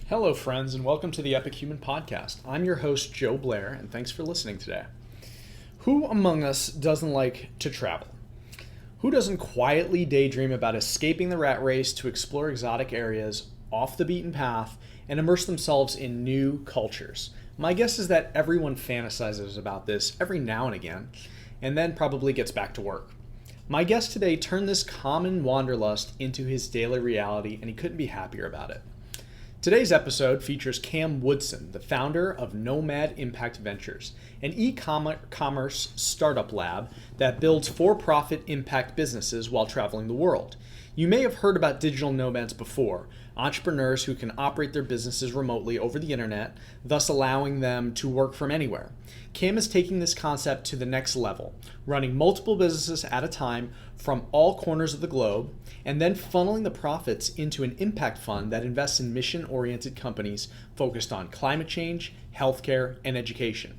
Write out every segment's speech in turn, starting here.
Hello, friends, and welcome to the Epic Human Podcast. I'm your host, Joe Blair, and thanks for listening today. Who among us doesn't like to travel? Who doesn't quietly daydream about escaping the rat race to explore exotic areas, off the beaten path, and immerse themselves in new cultures? My guess is that everyone fantasizes about this every now and again, and then probably gets back to work. My guest today turned this common wanderlust into his daily reality, and he couldn't be happier about it. Today's episode features Cam Woodsum, the founder of Nomad Impact Ventures, an e-commerce startup lab that builds for-profit impact businesses while traveling the world. You may have heard about digital nomads before, entrepreneurs who can operate their businesses remotely over the internet, thus allowing them to work from anywhere. Cam is taking this concept to the next level, running multiple businesses at a time from all corners of the globe, and then funneling the profits into an impact fund that invests in mission-oriented companies focused on climate change, healthcare, and education.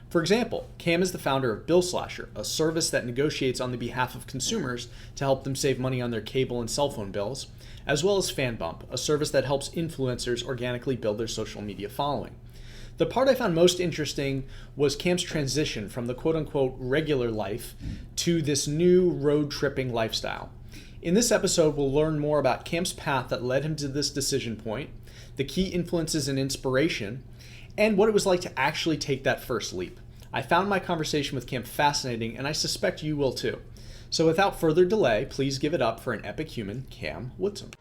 For example, Cam is the founder of Bill Slasher, a service that negotiates on the behalf of consumers to help them save money on their cable and cell phone bills, as well as FanBump, a service that helps influencers organically build their social media following. The part I found most interesting was Cam's transition from the quote-unquote regular life to this new road-tripping lifestyle. In this episode, we'll learn more about Cam's path that led him to this decision point, the key influences and inspiration, and what it was like to actually take that first leap. I found my conversation with Cam fascinating, and I suspect you will too. So without further delay, please give it up for an epic human, Cam Woodsum.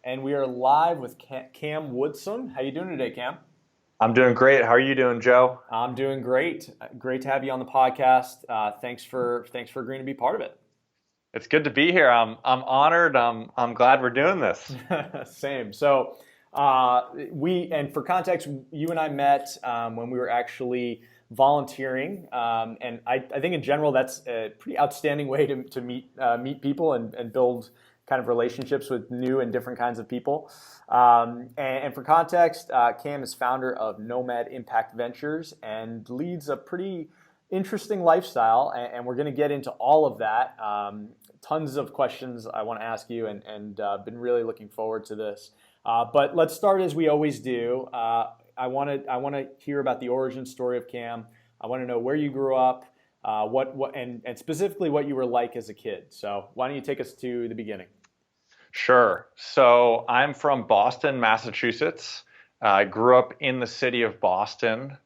And we are live with Cam Woodsum. How you doing today, Cam? I'm doing great. How are you doing, Joe? I'm doing great. Great to have you on the podcast. Thanks for agreeing to be part of it. It's good to be here. I'm honored. I'm glad we're doing this. Same. So for context, you and I met when we were actually volunteering, and I think in general that's a pretty outstanding way to meet people and build kind of relationships with new and different kinds of people. And for context, Cam is founder of Nomad Impact Ventures and leads a pretty interesting lifestyle. And we're going to get into all of that. Tons of questions I want to ask you, and been really looking forward to this. But let's start as we always do. I want to hear about the origin story of Cam. I want to know where you grew up, and specifically what you were like as a kid. So why don't you take us to the beginning? Sure. So I'm from Boston, Massachusetts. I grew up in the city of Boston.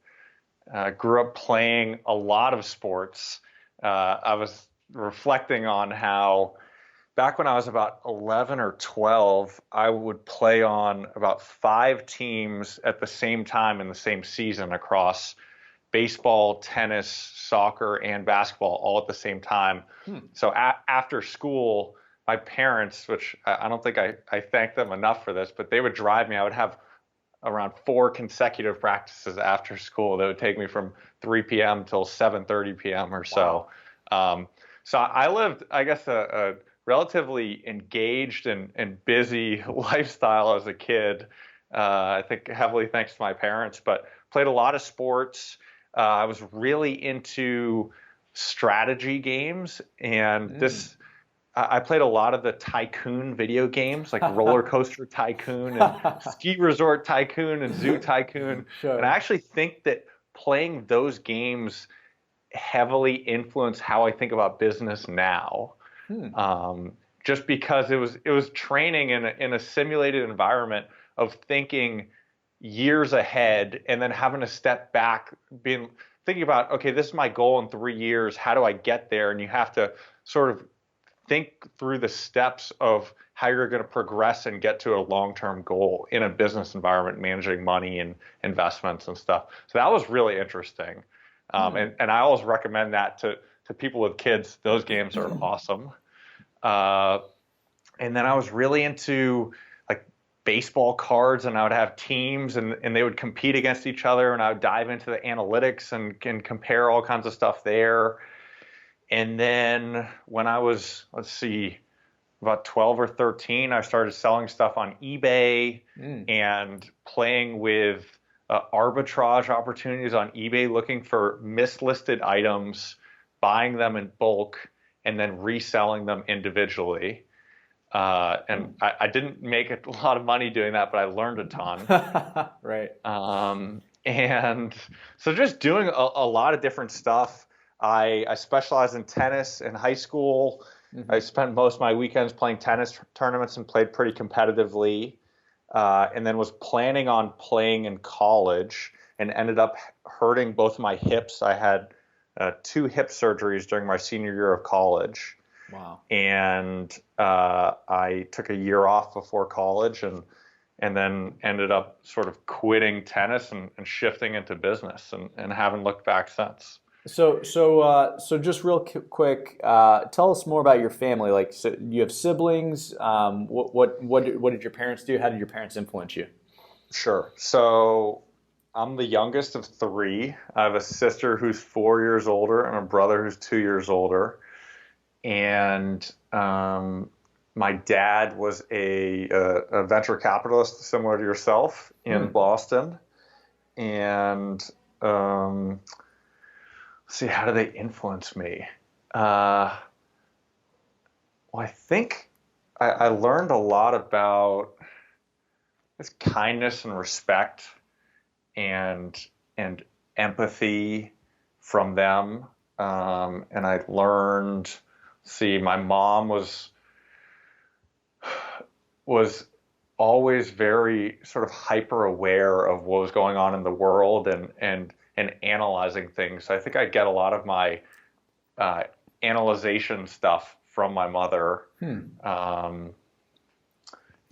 Grew up playing a lot of sports. I was reflecting on how back when I was about 11 or 12, I would play on about 5 teams at the same time in the same season across baseball, tennis, soccer, and basketball all at the same time. So after school, my parents, which I don't think I thank them enough for this, but they would drive me. I would have around 4 consecutive practices after school that would take me from 3 p.m. till 7:30 p.m. or so. Wow. So I lived, I guess, a relatively engaged and busy lifestyle as a kid. I think heavily thanks to my parents, but played a lot of sports. I was really into strategy games, and I played a lot of the Tycoon video games, like Roller Coaster Tycoon and Ski Resort Tycoon and Zoo Tycoon. Sure. And I actually think that playing those games heavily influenced how I think about business now. Just because it was training in a simulated environment of thinking years ahead and then having to step back, thinking about, okay, this is my goal in 3 years. How do I get there? And you have to sort of think through the steps of how you're going to progress and get to a long-term goal in a business environment, managing money and investments and stuff. So that was really interesting. And I always recommend that to people with kids. Those games are awesome. And then I was really into like baseball cards, and I would have teams and they would compete against each other, and I would dive into the analytics and compare all kinds of stuff there. And then when I was, about 12 or 13, I started selling stuff on eBay and playing with arbitrage opportunities on eBay, looking for mislisted items, buying them in bulk, and then reselling them individually. And I didn't make a lot of money doing that, but I learned a ton. Right. And so just doing a lot of different stuff. I specialized in tennis in high school. I spent most of my weekends playing tennis tournaments and played pretty competitively. And then was planning on playing in college and ended up hurting both my hips. I had 2 hip surgeries during my senior year of college. Wow. And I took a year off before college and then ended up sort of quitting tennis and shifting into business and haven't looked back since. So just real quick, tell us more about your family. Like, so you have siblings. What did your parents do? How did your parents influence you? Sure. So I'm the youngest of 3. I have a sister who's 4 years older and a brother who's 2 years older. And my dad was a venture capitalist, similar to yourself, in Boston. And let's see, how do they influence me? Well, I think I learned a lot about this kindness and respect and empathy from them. And I learned, see, my mom was always very sort of hyper aware of what was going on in the world and analyzing things. So I think I get a lot of my analyzation stuff from my mother. And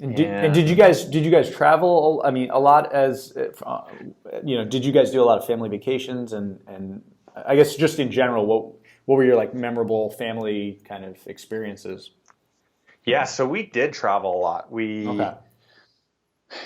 did you guys travel? I mean, a lot as did you guys do a lot of family vacations and I guess just in general, what were your like memorable family kind of experiences? Yeah, so we did travel a lot. Okay.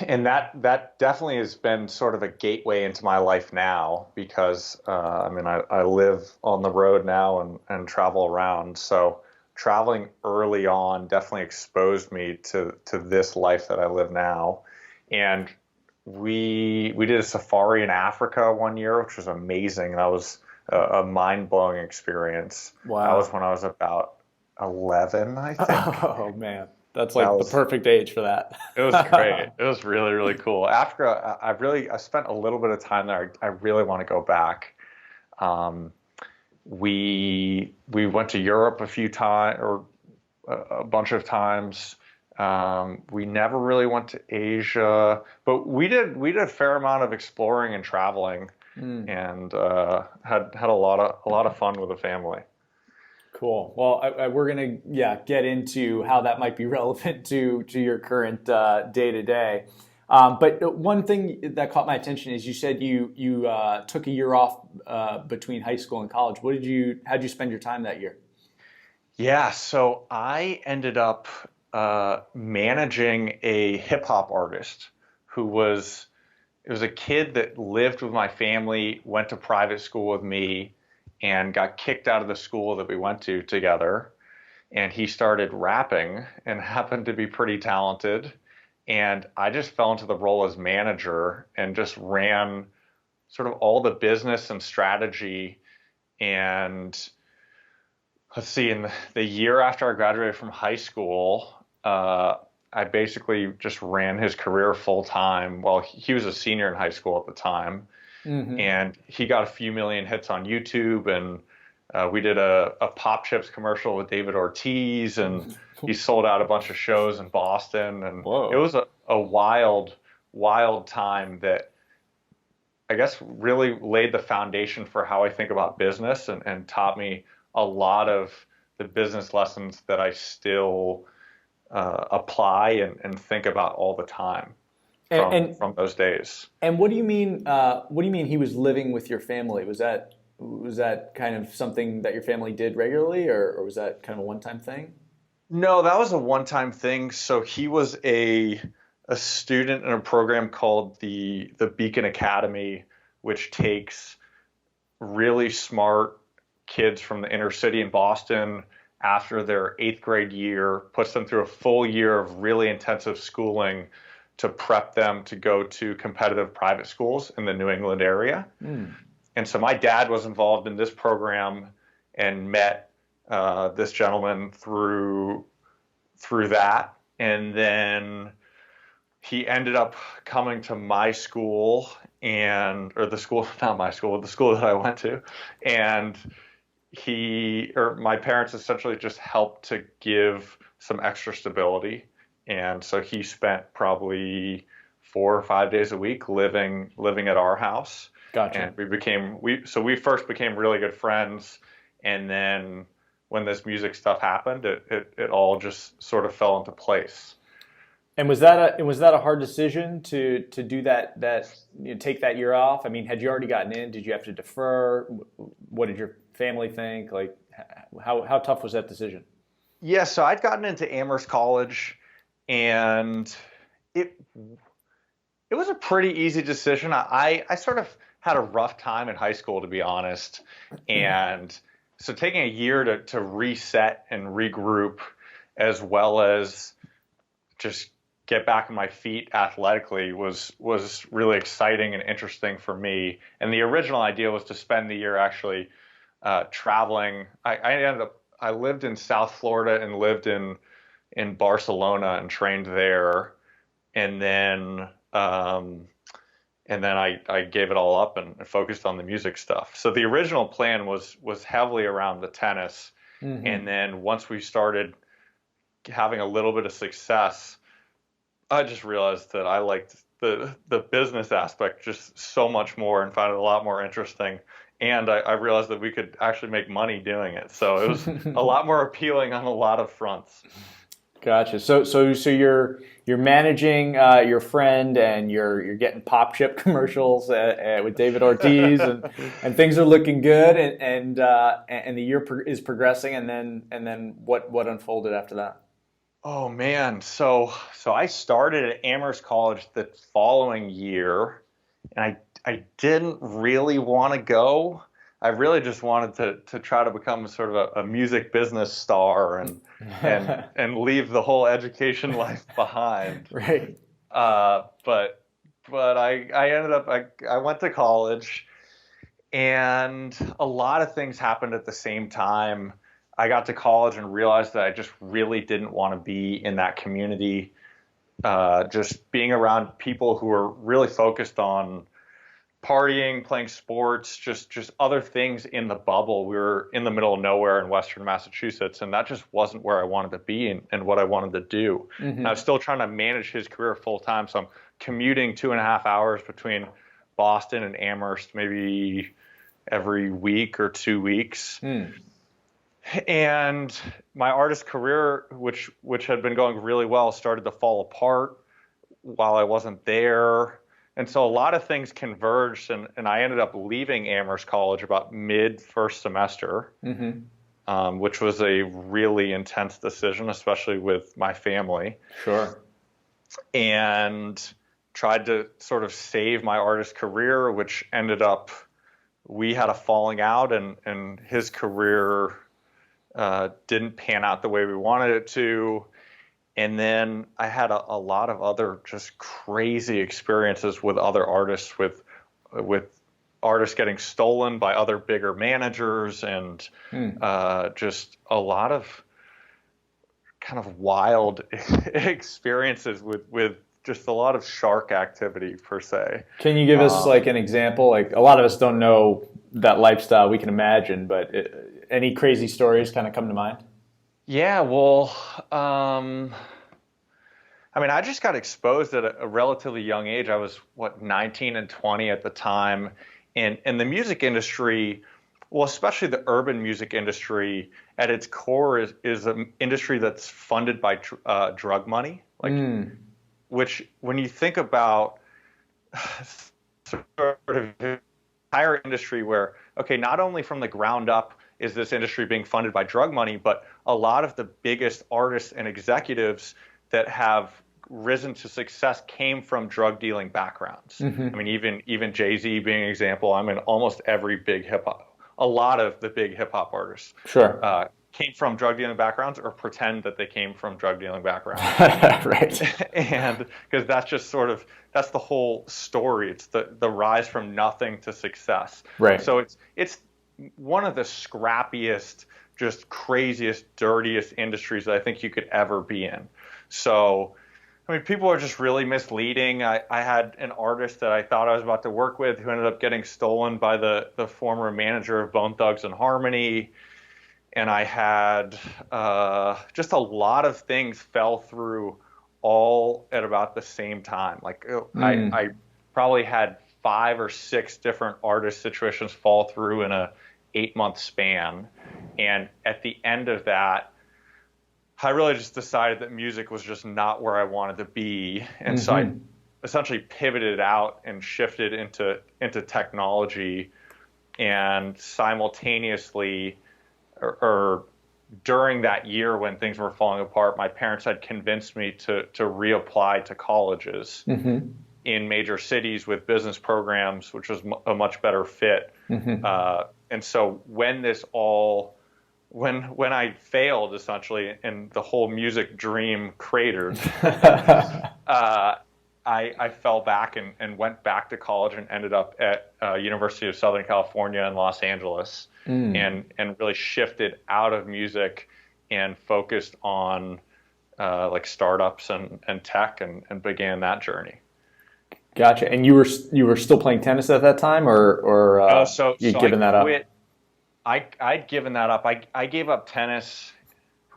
And that definitely has been sort of a gateway into my life now because I live on the road now and travel around. So traveling early on definitely exposed me to this life that I live now. And we did a safari in Africa one year, which was amazing. That was a mind-blowing experience. Wow. That was when I was about 11, I think. Oh man, that's like the perfect age for that. It was great. It was really, really cool. Africa, I spent a little bit of time there. I really want to go back. We went to Europe a few times or a bunch of times. We never really went to Asia, but we did a fair amount of exploring and traveling, and had a lot of fun with the family. Cool. Well, we're gonna get into how that might be relevant to your current day to day. But one thing that caught my attention is you said you took a year off between high school and college. How'd you spend your time that year? Yeah, so I ended up managing a hip hop artist who was a kid that lived with my family, went to private school with me, and got kicked out of the school that we went to together. And he started rapping and happened to be pretty talented. And I just fell into the role as manager and just ran sort of all the business and strategy. And let's see, in the year after I graduated from high school, I basically just ran his career full time. Well, he was a senior in high school at the time. And he got a few million hits on YouTube, and we did a Pop Chips commercial with David Ortiz, and he sold out a bunch of shows in Boston, and Whoa. It was a wild time that I guess really laid the foundation for how I think about business and taught me a lot of the business lessons that I still apply and think about all the time. From those days. And what do you mean? What do you mean he was living with your family? Was that kind of something that your family did regularly, or was that kind of a one-time thing? No, that was a one-time thing. So he was a student in a program called the Beacon Academy, which takes really smart kids from the inner city in Boston after their 8th grade year, puts them through a full year of really intensive schooling to prep them to go to competitive private schools in the New England area. And so my dad was involved in this program and met this gentleman through that. And then he ended up coming to my school or the school, not my school, the school that I went to. And my parents essentially just helped to give some extra stability. And so he spent probably 4 or 5 days a week living at our house. Gotcha. And we first became really good friends. And then when this music stuff happened, it all just sort of fell into place. And was that a hard decision to do that take that year off? I mean, had you already gotten in? Did you have to defer? What did your family think? Like, how tough was that decision? Yeah, so I'd gotten into Amherst College, and it was a pretty easy decision. I sort of had a rough time in high school, to be honest, and so taking a year to reset and regroup, as well as just get back on my feet athletically, was really exciting and interesting for me. And the original idea was to spend the year actually traveling. I lived in South Florida and lived in Barcelona and trained there, and then I gave it all up and focused on the music stuff. So the original plan was heavily around the tennis, and then once we started having a little bit of success, I just realized that I liked the business aspect just so much more and found it a lot more interesting. And I realized that we could actually make money doing it. So it was a lot more appealing on a lot of fronts. Gotcha. So you're managing your friend, and you're getting pop chip commercials with David Ortiz, and things are looking good, and the year is progressing, and then what unfolded after that? Oh man, so I started at Amherst College the following year, and I didn't really want to go. I really just wanted to try to become sort of a music business star and leave the whole education life behind. Right. But I ended up I went to college, and a lot of things happened at the same time. I got to college and realized that I just really didn't want to be in that community. Just being around people who are really focused on partying, playing sports, just other things in the bubble. We were in the middle of nowhere in Western Massachusetts, and that just wasn't where I wanted to be and what I wanted to do. And I was still trying to manage his career full time, so I'm commuting 2.5 hours between Boston and Amherst, maybe every week or 2 weeks. And my artist career, which had been going really well, started to fall apart while I wasn't there. And so a lot of things converged, and I ended up leaving Amherst College about mid first semester, which was a really intense decision, especially with my family. Sure. And tried to sort of save my artist career, which ended up, we had a falling out, and his career didn't pan out the way we wanted it to. And then I had a lot of other just crazy experiences with other artists, with artists getting stolen by other bigger managers, and just a lot of kind of wild experiences with just a lot of shark activity per se. Can you give us like an example? Like, a lot of us don't know that lifestyle, we can imagine, but any crazy stories kind of come to mind? Yeah, well, I mean, I just got exposed at a relatively young age. I was, 19 and 20 at the time. And the music industry, well, especially the urban music industry, at its core is an industry that's funded by drug money. Which, when you think about sort of the entire industry where, okay, not only from the ground up is this industry being funded by drug money, but a lot of the biggest artists and executives that have risen to success came from drug dealing backgrounds. I mean, even Jay-Z being an example. I mean, almost every big hip hop, a lot of the big hip hop artists, sure, came from drug dealing backgrounds or pretend that they came from drug dealing backgrounds. Right. And because that's just sort of, that's the whole story. It's the rise from nothing to success. Right. So it's one of the scrappiest, just craziest, dirtiest industries that I think you could ever be in. So, I mean, people are just really misleading. I had an artist that I thought I was about to work with who ended up getting stolen by the former manager of Bone Thugs and Harmony. And I had just a lot of things fell through all at about the same time. Like I probably had 5 or 6 different artist situations fall through in a 8-month span. And at the end of that, I really just decided that music was just not where I wanted to be. And so I essentially pivoted out and shifted into technology, and simultaneously or during that year when things were falling apart, my parents had convinced me to reapply to colleges in major cities with business programs, which was a much better fit. And so when I failed essentially and the whole music dream cratered, I fell back and went back to college and ended up at University of Southern California in Los Angeles, and really shifted out of music and focused on like startups and tech and began that journey. Gotcha. And you were still playing tennis at that time, or you'd given that up? I'd given that up. I gave up tennis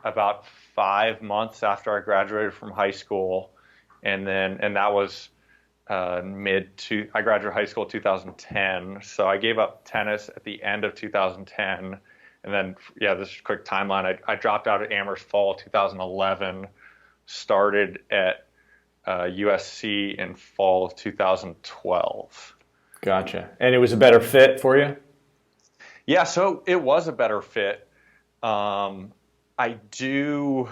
about 5 months after I graduated from high school. And that was I graduated high school in 2010. So I gave up tennis at the end of 2010. And then, this is a quick timeline. I dropped out at Amherst fall 2011, started at USC in fall of 2012. Gotcha. And it was a better fit for you? Yeah, so it was a better fit. I don't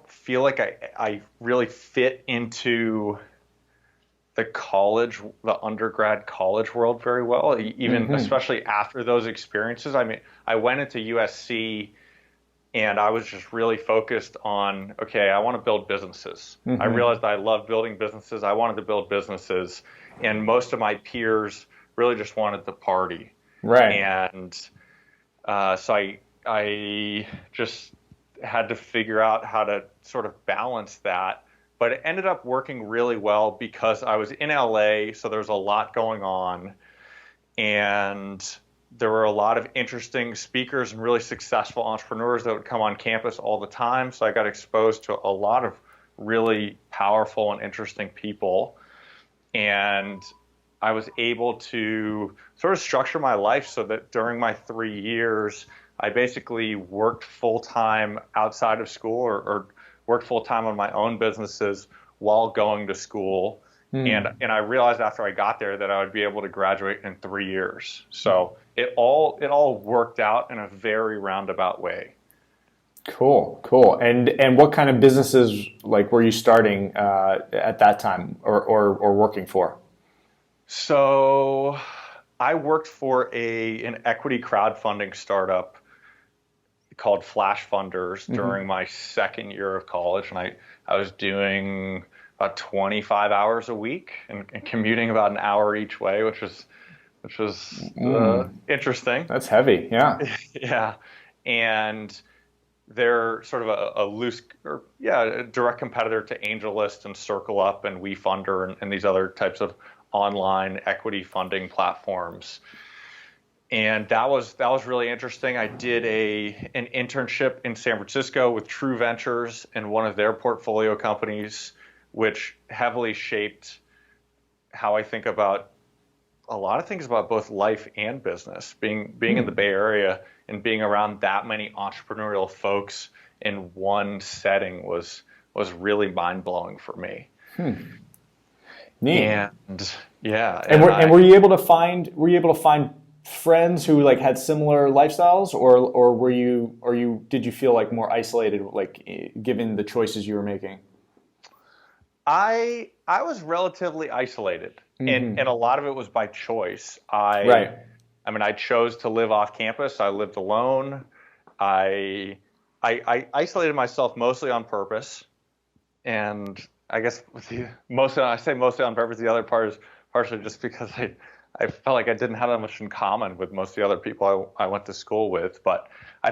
feel like I really fit into the undergrad college world very well, even especially after those experiences. I mean, I went into USC and I was just really focused on, okay, I want to build businesses. I realized I love building businesses. I wanted to build businesses, and most of my peers really just wanted to party. Right. And so I just had to figure out how to sort of balance that, but it ended up working really well because I was in LA, so there was a lot going on, and there were a lot of interesting speakers and really successful entrepreneurs that would come on campus all the time. So I got exposed to a lot of really powerful and interesting people, and I was able to sort of structure my life so that during my 3 years, I basically worked full-time outside of school or worked full-time on my own businesses while going to school. And I realized after I got there that I would be able to graduate in 3 years. So it all worked out in a very roundabout way. Cool. And what kind of businesses were you starting at that time or working for? So I worked for an equity crowdfunding startup called Flash Funders during my second year of college, and I was doing about 25 hours a week and commuting about an hour each way, which was interesting. That's heavy, yeah. Yeah, and they're sort of a direct competitor to AngelList and CircleUp and WeFunder and these other types of online equity funding platforms. And that was really interesting. I did an internship in San Francisco with True Ventures and one of their portfolio companies, which heavily shaped how I think about a lot of things about both life and business. Being in the Bay Area and being around that many entrepreneurial folks in one setting was really mind-blowing for me. Neat. And yeah. And were you able to find friends who had similar lifestyles, or did you feel more isolated, given the choices you were making? I was relatively isolated, and a lot of it was by choice. I chose to live off campus. I lived alone. I isolated myself mostly on purpose, and I guess I say mostly on purpose. The other part is partially just because I felt like I didn't have that much in common with most of the other people I went to school with. But I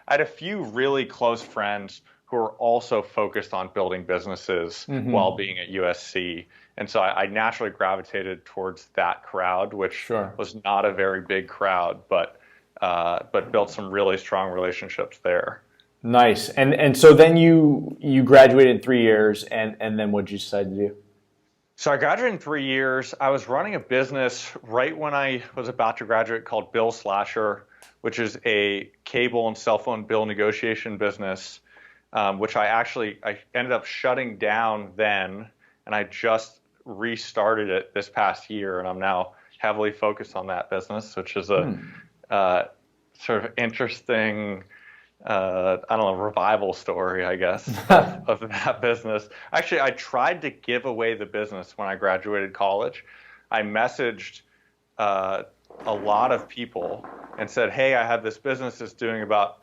had a few really close friends who were also focused on building businesses while being at USC. And so I naturally gravitated towards that crowd, which was not a very big crowd, but built some really strong relationships there. Nice. And so then you graduated in 3 years, and then what did you decide to do? So I graduated in 3 years. I was running a business right when I was about to graduate called Bill Slasher, which is a cable and cell phone bill negotiation business, which I ended up shutting down then, and I just restarted it this past year, and I'm now heavily focused on that business, which is a sort of interesting revival story, I guess, of that business. Actually, I tried to give away the business when I graduated college. I messaged a lot of people and said, hey, I have this business that's doing about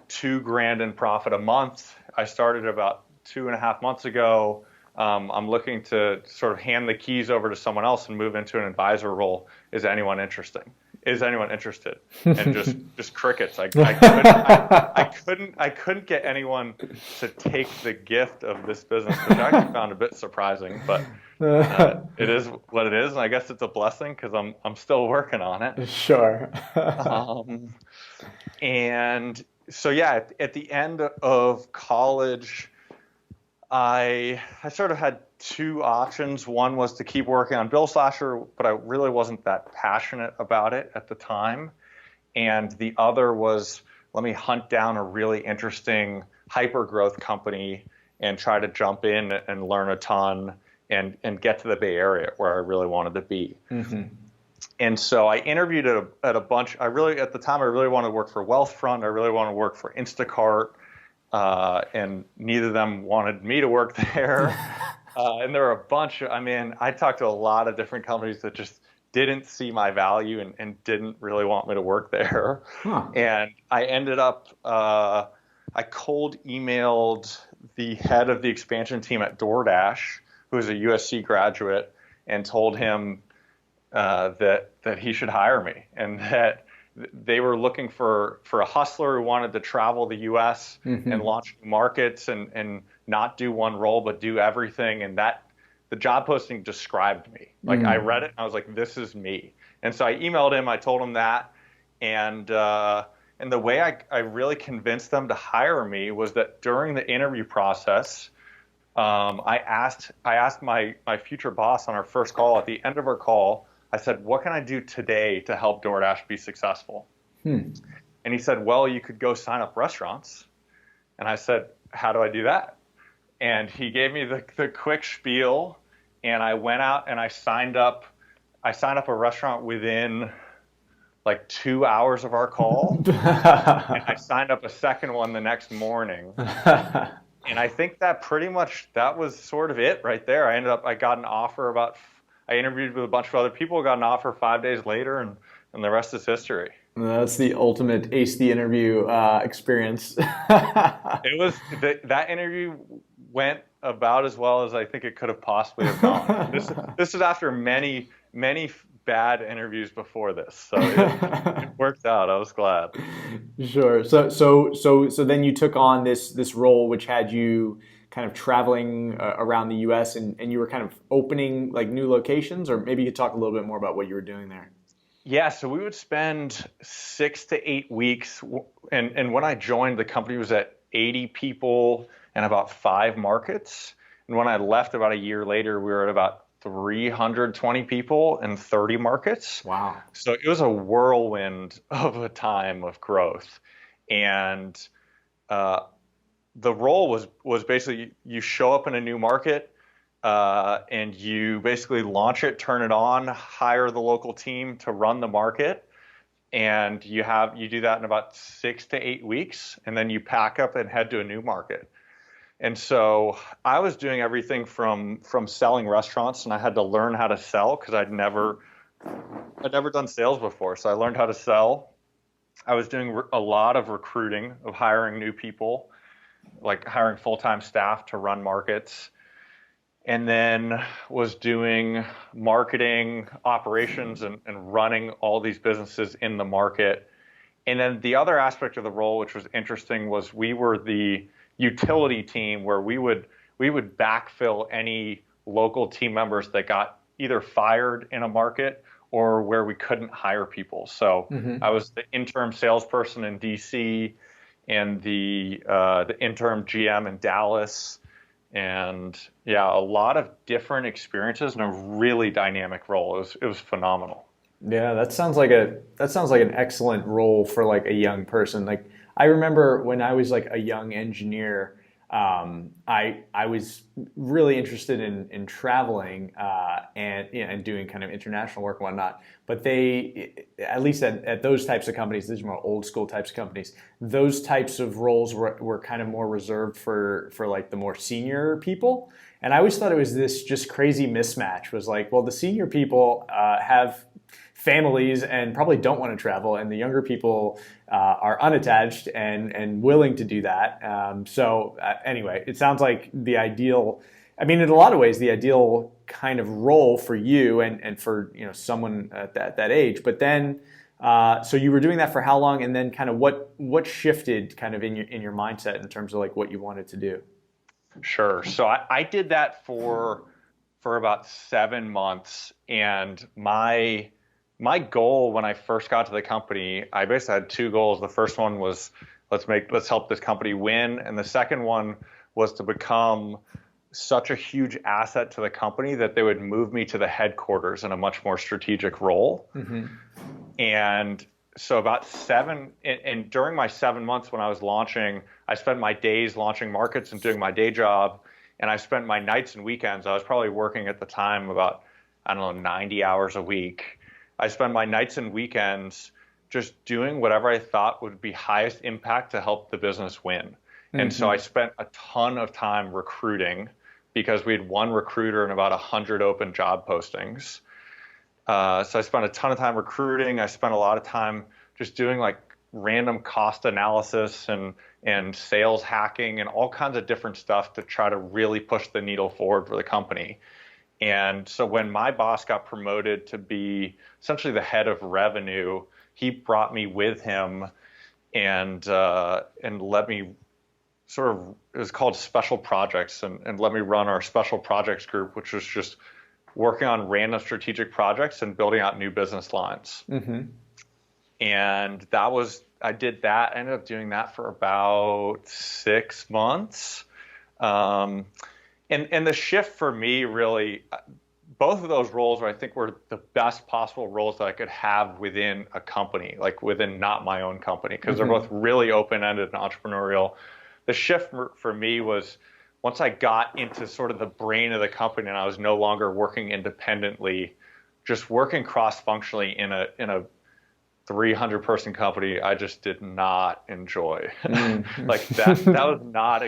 $2,000 in profit a month. I started about 2.5 months ago. I'm looking to sort of hand the keys over to someone else and move into an advisor role. Is anyone interested? And just crickets. I couldn't get anyone to take the gift of this business, which I actually found a bit surprising. But it is what it is, and I guess it's a blessing because I'm still working on it. Sure. And so yeah, at the end of college, I sort of had two options. One was to keep working on Bill Slasher, but I really wasn't that passionate about it at the time. And the other was, let me hunt down a really interesting hyper-growth company and try to jump in and learn a ton and get to the Bay Area where I really wanted to be. And so I interviewed at a bunch. At the time, I really wanted to work for Wealthfront. I really wanted to work for Instacart. And neither of them wanted me to work there. And there were a bunch I talked to a lot of different companies that just didn't see my value and didn't really want me to work there. And I ended up, I cold emailed the head of the expansion team at DoorDash, who was a USC graduate, and told him that he should hire me, and that they were looking for a hustler who wanted to travel the U.S. and launch markets and not do one role but do everything. And that the job posting described me. Like I read it and I was like, this is me. And so I emailed him. I told him that, and the way I really convinced them to hire me was that during the interview process, I asked my future boss on our first call. At the end of our call, I said, what can I do today to help DoorDash be successful? And he said, well, you could go sign up restaurants. And I said, how do I do that? And he gave me the quick spiel, and I went out and I signed up a restaurant within like 2 hours of our call. And I signed up a second one the next morning. And I think that was sort of it right there. I got an offer I interviewed with a bunch of other people, got an offer 5 days later, and the rest is history. That's the ultimate ace the interview experience. It was that interview went about as well as I think it could have possibly have gone. This is after many bad interviews before this, so it worked out. I was glad. Sure. So then you took on this role, which had you kind of traveling around the U.S. and you were kind of opening like new locations, or maybe you could talk a little bit more about what you were doing there. Yeah, so we would spend 6 to 8 weeks, and when I joined, the company was at 80 people and about 5 markets. And when I left about a year later, we were at about 320 people and 30 markets. Wow. So it was a whirlwind of a time of growth. And the role was basically you show up in a new market, and you basically launch it, turn it on, hire the local team to run the market, and you do that in about 6 to 8 weeks, and then you pack up and head to a new market. And so I was doing everything from selling restaurants, and I had to learn how to sell because I'd never done sales before. So I learned how to sell. I was doing a lot of recruiting, of hiring new people, like hiring full-time staff to run markets, and then was doing marketing operations and running all these businesses in the market. And then the other aspect of the role, which was interesting, was we were the utility team where we would backfill any local team members that got either fired in a market or where we couldn't hire people. So I was the interim salesperson in DC and the interim GM in Dallas, and yeah, a lot of different experiences and a really dynamic role. It was phenomenal. Yeah, that sounds like an excellent role for like a young person. Like I remember when I was like a young engineer, I was really interested in traveling and and doing kind of international work and whatnot. But they, at least at those types of companies, these are more old school types of companies. Those types of roles were kind of more reserved for like the more senior people. And I always thought it was this just crazy mismatch. Was like, well, the senior people have families and probably don't want to travel, and the younger people are unattached and willing to do that. Anyway, it sounds like the ideal. I mean, in a lot of ways, the ideal kind of role for you and for someone at that age. But then, so you were doing that for how long, and then kind of what shifted kind of in your mindset in terms of like what you wanted to do. Sure. So I did that for about 7 months, and my goal when I first got to the company, I basically had two goals. The first one was let's help this company win, and the second one was to become such a huge asset to the company that they would move me to the headquarters in a much more strategic role. And so and during my 7 months when I was launching, I spent my days launching markets and doing my day job, and I spent my nights and weekends. I was probably working at the time about, I don't know, 90 hours a week. I spent my nights and weekends just doing whatever I thought would be highest impact to help the business win. And so I spent a ton of time recruiting because we had one recruiter and about 100 open job postings. So I spent a ton of time recruiting. I spent a lot of time just doing like random cost analysis and sales hacking and all kinds of different stuff to try to really push the needle forward for the company. And so when my boss got promoted to be essentially the head of revenue, he brought me with him and let me it was called special projects, and let me run our special projects group, which was just working on random strategic projects and building out new business lines. And I did that. I ended up doing that for about 6 months. And the shift for me really, both of those roles I think were the best possible roles that I could have within a company, like within not my own company, because they're both really open-ended and entrepreneurial. The shift for me was once I got into sort of the brain of the company and I was no longer working independently, just working cross-functionally in a 300-person company, I just did not enjoy. Like that was not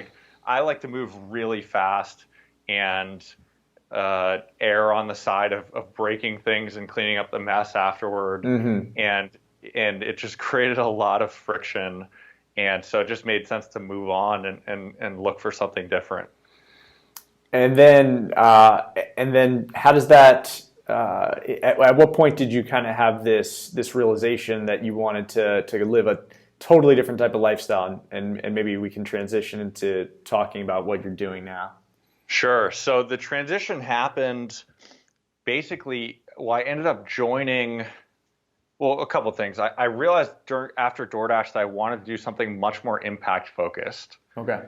I like to move really fast and err on the side of breaking things and cleaning up the mess afterward. And it just created a lot of friction. And so it just made sense to move on and look for something different. And then how does that? At what point did you kind of have this realization that you wanted to live a totally different type of lifestyle, and maybe we can transition into talking about what you're doing now? Sure. So the transition happened basically. Well, I ended up joining. Well, a couple of things. I realized after DoorDash that I wanted to do something much more impact focused. Okay.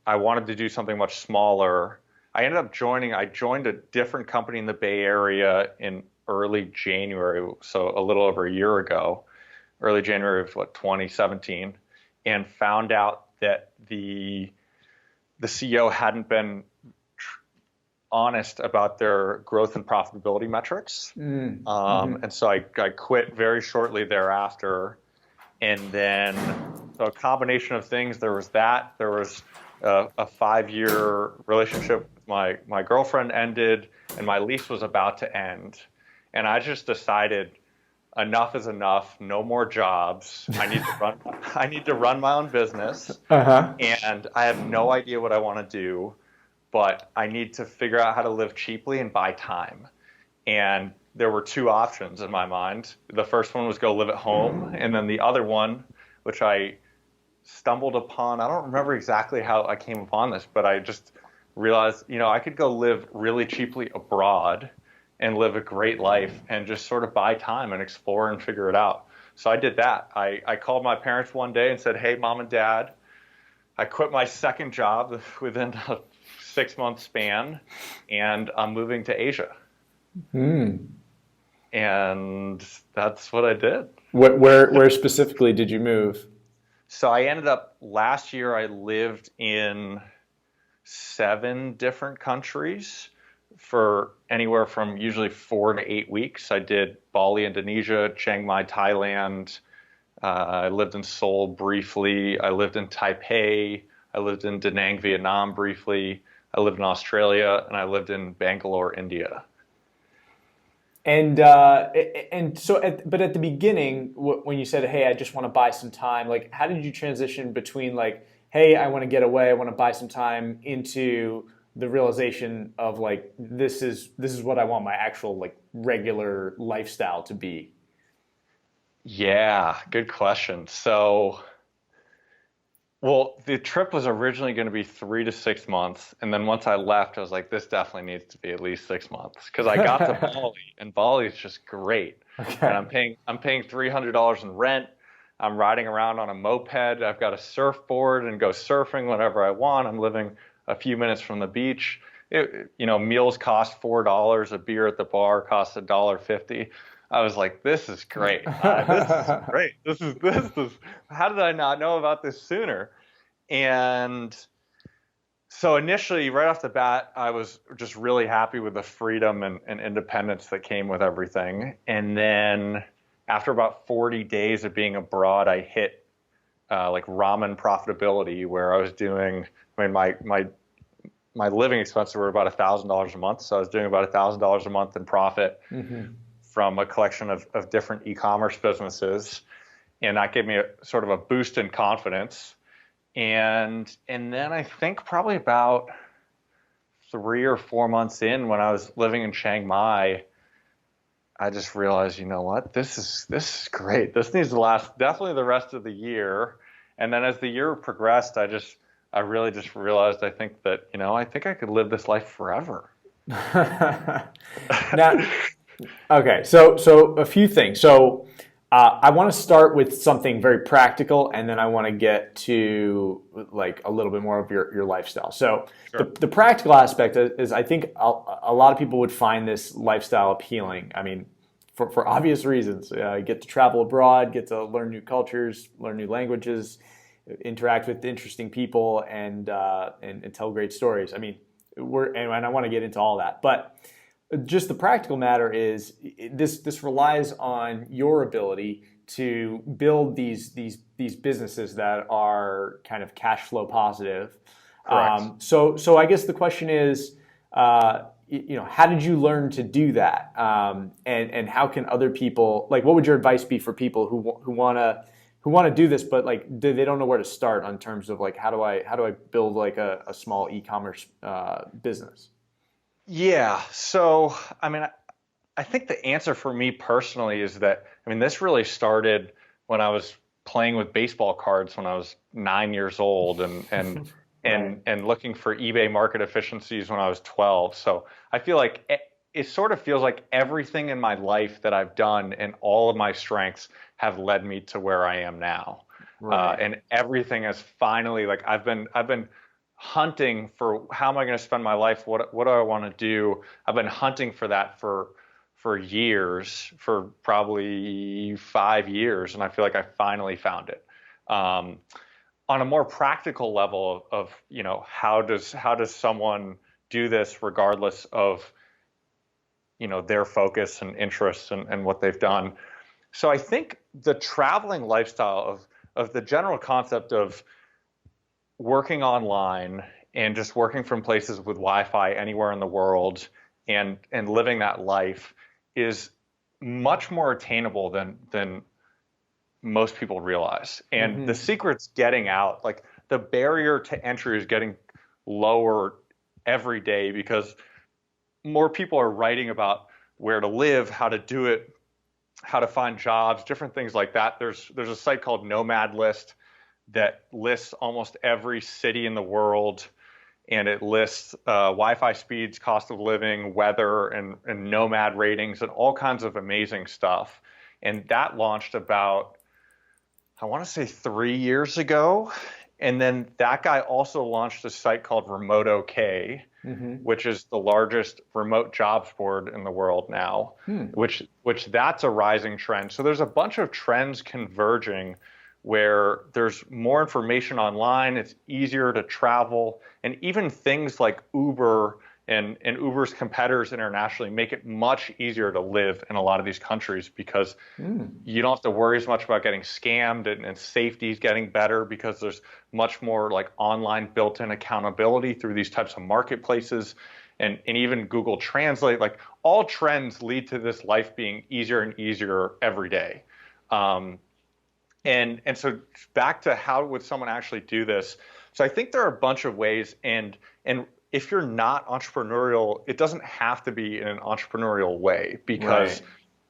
I wanted to do something much smaller. I joined a different company in the Bay Area in early January, so a little over a year ago, early January of 2017, and found out that the CEO hadn't been honest about their growth and profitability metrics. And so I quit very shortly thereafter. And then so a combination of things, there was a 5-year relationship with my girlfriend ended, and my lease was about to end. And I just decided enough is enough. No more jobs. I need to run my own business, Uh-huh. and I have no idea what I want to do, but I need to figure out how to live cheaply and buy time. And there were two options in my mind. The first one was go live at home, and then the other one, which I stumbled upon, I don't remember exactly how I came upon this, but I just realized, I could go live really cheaply abroad and live a great life and just sort of buy time and explore and figure it out. So I did that. I called my parents one day and said, hey, mom and dad, I quit my second job within a 6-month span, and I'm moving to Asia. And that's what I did. Where specifically did you move? So I ended up last year, I lived in 7 different countries for anywhere from usually 4 to 8 weeks. I did Bali, Indonesia, Chiang Mai, Thailand. I lived in Seoul briefly. I lived in Taipei. I lived in Da Nang, Vietnam briefly. I lived in Australia, and I lived in Bangalore, India. And so, but at the beginning, when you said, "Hey, I just want to buy some time," like, how did you transition between like, "Hey, I want to get away, I want to buy some time," into the realization of like, this is what I want my actual like regular lifestyle to be? Yeah, good question. So, well, the trip was originally going to be 3 to 6 months, and then once I left, I was like, this definitely needs to be at least 6 months because I got to Bali, and Bali is just great. And Okay. I'm paying $300 in rent. I'm riding around on a moped. I've got a surfboard and go surfing whenever I want. I'm living a few minutes from the beach. Meals cost $4. A beer at the bar costs $1.50. I was like, this is great. This is great. This is. How did I not know about this sooner? And so initially, right off the bat, I was just really happy with the freedom and independence that came with everything. And then after about 40 days of being abroad, I hit like ramen profitability, where I was doing. I mean, my living expenses were about $1,000 a month, so I was doing about $1,000 a month in profit from a collection of different e-commerce businesses, and that gave me a sort of a boost in confidence. And then I think probably about 3 or 4 months in, when I was living in Chiang Mai, I just realized, you know what, this is great. This needs to last definitely the rest of the year. And then as the year progressed, I really just realized, I think that, I think I could live this life forever. Now, okay, so a few things. So I want to start with something very practical, and then I want to get to like a little bit more of your lifestyle. So Sure. the practical aspect is I think a lot of people would find this lifestyle appealing. I mean, for obvious reasons. Get to travel abroad, get to learn new cultures, learn new languages, interact with interesting people, and tell great stories. I mean, and I want to get into all that, but just the practical matter is this relies on your ability to build these businesses that are kind of cash flow positive. Correct. So I guess the question is, how did you learn to do that? And how can other people, like, what would your advice be for people who want to do this, but like they don't know where to start in terms of like how do I build like a small e-commerce business? Yeah. So, I mean, I think the answer for me personally is that, this really started when I was playing with baseball cards when I was 9 years old, and Right. and looking for eBay market efficiencies when I was 12. So I feel like it sort of feels like everything in my life that I've done and all of my strengths have led me to where I am now. Right. And everything has finally, like, I've been hunting for how am I going to spend my life? What do I want to do? I've been hunting for that for years, for probably 5 years, and I feel like I finally found it. On a more practical level of how does someone do this regardless of their focus and interests and what they've done. So I think the traveling lifestyle of the general concept of working online and just working from places with Wi-Fi anywhere in the world and living that life is much more attainable than most people realize. And the secret's getting out. Like the barrier to entry is getting lower every day because more people are writing about where to live, how to do it, how to find jobs, different things like that. There's a site called Nomad List that lists almost every city in the world, and it lists Wi-Fi speeds, cost of living, weather, and nomad ratings, and all kinds of amazing stuff. And that launched about, I want to say 3 years ago. And then that guy also launched a site called Remote OK, which is the largest remote jobs board in the world now, which that's a rising trend. So there's a bunch of trends converging where there's more information online, it's easier to travel, and even things like Uber and Uber's competitors internationally make it much easier to live in a lot of these countries because you don't have to worry as much about getting scammed, and safety is getting better because there's much more like online built-in accountability through these types of marketplaces, and even Google Translate. Like all trends lead to this life being easier and easier every day. And so back to how would someone actually do this? So I think there are a bunch of ways, and if you're not entrepreneurial, it doesn't have to be in an entrepreneurial way because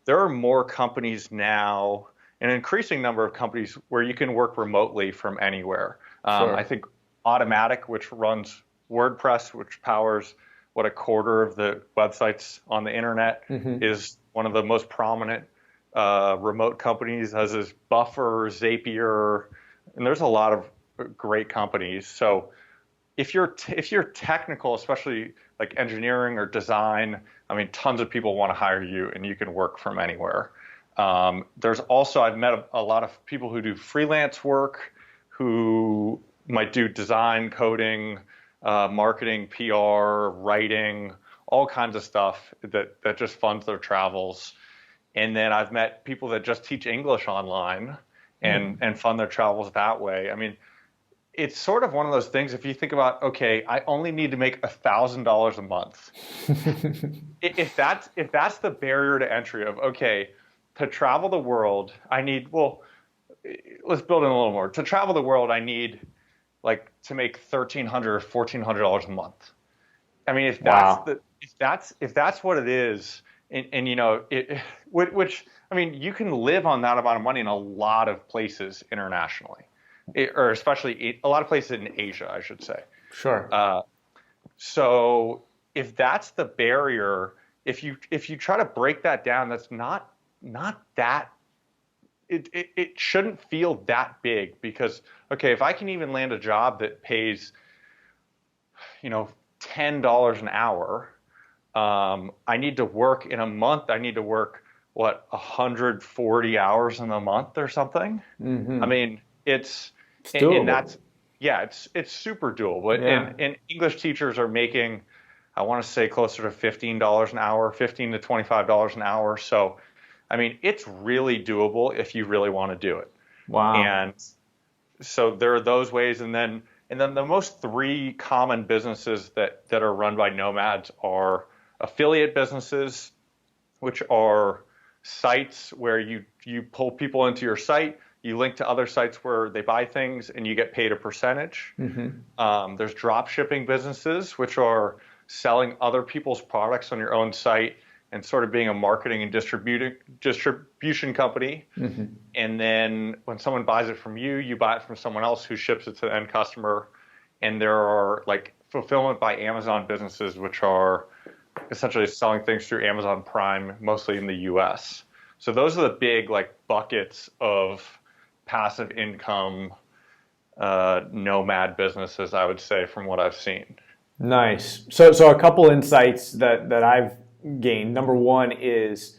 there are more companies now, an increasing number of companies where you can work remotely from anywhere. I think Automatic, which runs WordPress, which powers what a quarter of the websites on the internet, is one of the most prominent remote companies, as is Buffer, Zapier, and there's a lot of great companies. So if you're technical, especially like engineering or design, I mean, tons of people want to hire you, and you can work from anywhere. There's also, I've met a lot of people who do freelance work, who might do design, coding, marketing, PR, writing, all kinds of stuff that just funds their travels. And then I've met people that just teach English online and fund their travels that way. I mean, it's sort of one of those things. If you think about, okay, I only need to make $1,000 a month. if that's the barrier to entry of, okay, to travel the world, I need, well, let's build in a little more. To travel the world, I need like to make $1,300 or $1,400 a month. I mean, if that's what it is, and you know, which I mean, you can live on that amount of money in a lot of places internationally, or especially a lot of places in Asia, I should say. Sure. So if that's the barrier, if you try to break that down, that's not that. It shouldn't feel that big because, okay, if I can even land a job that pays, you know, $10 an hour. I need to work in a month. I need to work 140 hours in a month or something. I mean, it's doable. And that's it's super doable. Yeah. And English teachers are making, I want to say, closer to $15 an hour, $15 to $25 an hour. So, I mean, it's really doable if you really want to do it. Wow. And so there are those ways, and then the most three common businesses that are run by nomads are affiliate businesses, which are sites where you pull people into your site, you link to other sites where they buy things, and you get paid a percentage. There's drop shipping businesses, which are selling other people's products on your own site and sort of being a marketing and distribution company. And then when someone buys it from you, you buy it from someone else who ships it to the end customer. And there are like fulfillment by Amazon businesses, which are essentially selling things through Amazon Prime, mostly in the US. So those are the big like buckets of passive income nomad businesses, I would say, from what I've seen. Nice. So a couple insights that I've gained. Number one is,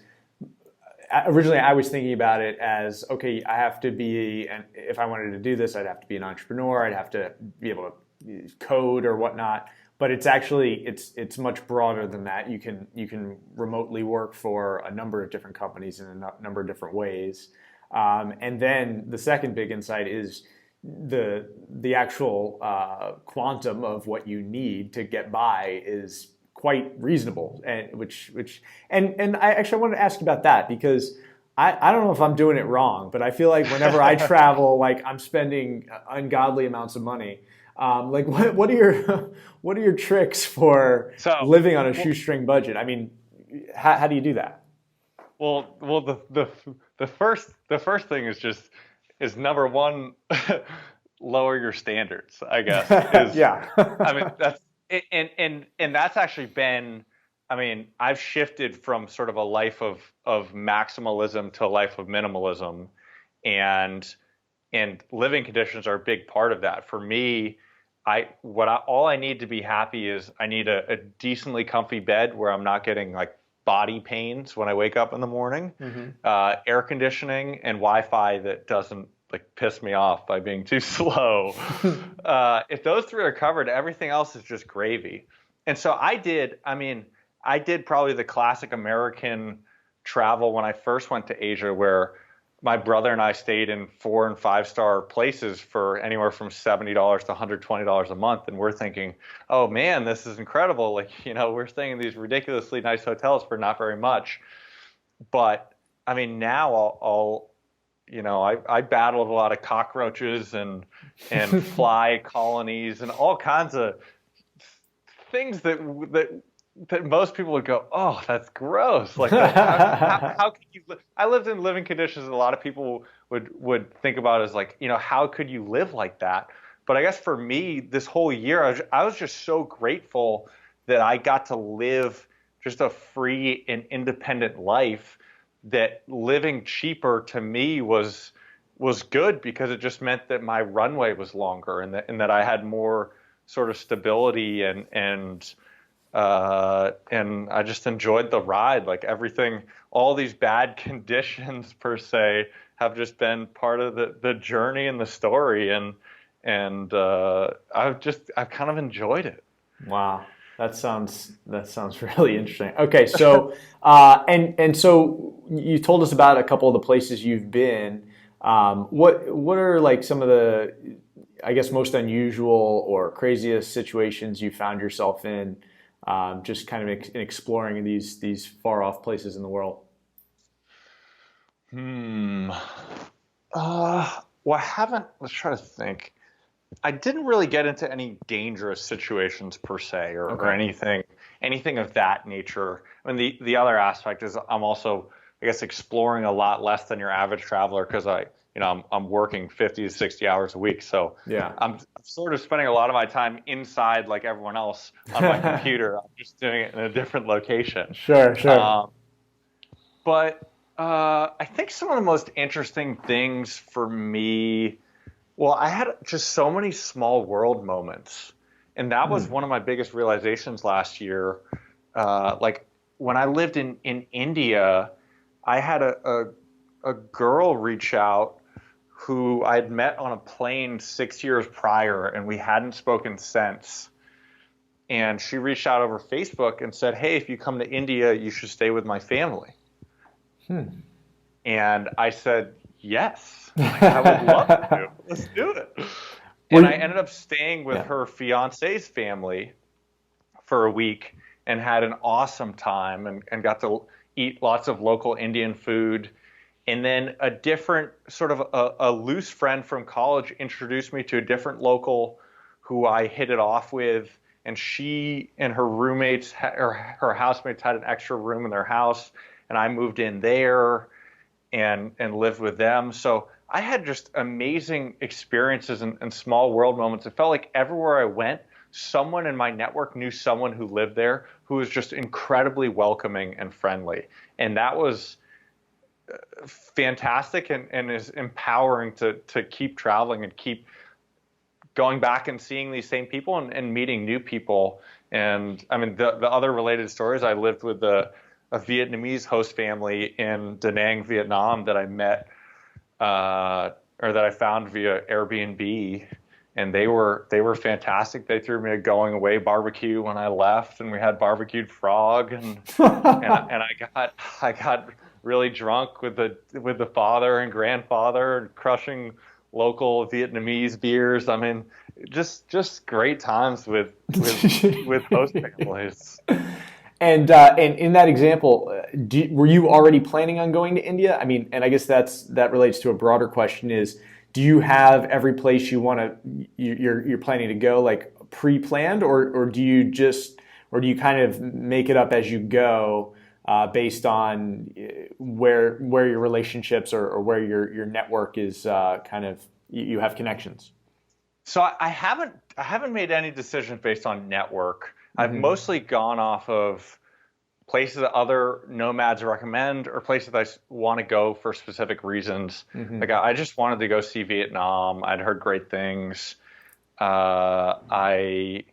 originally I was thinking about it as, okay, I have to be, and if I wanted to do this, I'd have to be an entrepreneur. I'd have to be able to code or whatnot. But it's actually it's much broader than that. You can remotely work for a number of different companies in a number of different ways. And then the second big insight is the actual quantum of what you need to get by is quite reasonable, and and I actually wanted to ask you about that because I don't know if I'm doing it wrong, but I feel like whenever I travel, like I'm spending ungodly amounts of money. Like what are your what are your tricks for living on a shoestring budget? I mean, how do you do that? Well, the first thing is number one, lower your standards, I guess. Yeah. I mean, and that's actually been, I mean, I've shifted from sort of a life of maximalism to a life of minimalism, and living conditions are a big part of that. For me, all I need to be happy is I need a decently comfy bed where I'm not getting like body pains when I wake up in the morning, air conditioning and Wi-Fi that doesn't like piss me off by being too slow. If those three are covered, everything else is just gravy. And so I did probably the classic American travel when I first went to Asia, where my brother and I stayed in 4- and 5-star places for anywhere from $70 to $120 a month. And we're thinking, oh man, this is incredible. Like, we're staying in these ridiculously nice hotels for not very much. But I mean, now I battled a lot of cockroaches and fly colonies and all kinds of things that most people would go, oh, that's gross. Like, how could you? I lived in living conditions that a lot of people would think about as like, how could you live like that? But I guess for me, this whole year, I was just so grateful that I got to live just a free and independent life. That living cheaper to me was good because it just meant that my runway was longer and that I had more sort of stability and I just enjoyed the ride. Like everything, all these bad conditions per se have just been part of the journey and the story. And I've kind of enjoyed it. Wow. That sounds really interesting. Okay. So, and so you told us about a couple of the places you've been. What are like some of the, I guess, most unusual or craziest situations you found yourself in? Just kind of exploring these far off places in the world. Well, I haven't. Let's try to think. I didn't really get into any dangerous situations per se, or anything of that nature. I mean, the other aspect is I'm also, I guess, exploring a lot less than your average traveler because I'm working 50 to 60 hours a week. So yeah, I'm sort of spending a lot of my time inside like everyone else on my computer. I'm just doing it in a different location. Sure. But I think some of the most interesting things for me, well, I had just so many small world moments. And that was one of my biggest realizations last year. Like when I lived in India, I had a girl reach out who I'd met on a plane 6 years prior, and we hadn't spoken since. And she reached out over Facebook and said, hey, if you come to India, you should stay with my family. And I said, yes, I would love to. Let's do it. And I ended up staying with her fiance's family for a week and had an awesome time and got to eat lots of local Indian food. And then a different sort of a loose friend from college introduced me to a different local who I hit it off with. And she and her roommates, or her housemates, had an extra room in their house. And I moved in there and lived with them. So I had just amazing experiences and small world moments. It felt like everywhere I went, someone in my network knew someone who lived there who was just incredibly welcoming and friendly. And that was fantastic and is empowering to keep traveling and keep going back and seeing these same people and meeting new people. And I mean, the other related stories, I lived with a Vietnamese host family in Da Nang, Vietnam that I met or that I found via Airbnb. And they were fantastic. They threw me a going away barbecue when I left, and we had barbecued frog, and I got really drunk with the father and grandfather, and crushing local Vietnamese beers. I mean, just great times with host families. And in that example, were you already planning on going to India? I mean, and I guess that relates to a broader question: is do you have every place you're planning to go like pre-planned, or do you kind of make it up as you go based on where your relationships or where your network is kind of you have connections? So I haven't made any decisions based on network. I've Mm-hmm. mostly gone off of places that other nomads recommend or places that I want to go for specific reasons. Mm-hmm. Like I just wanted to go see Vietnam. I'd heard great things. I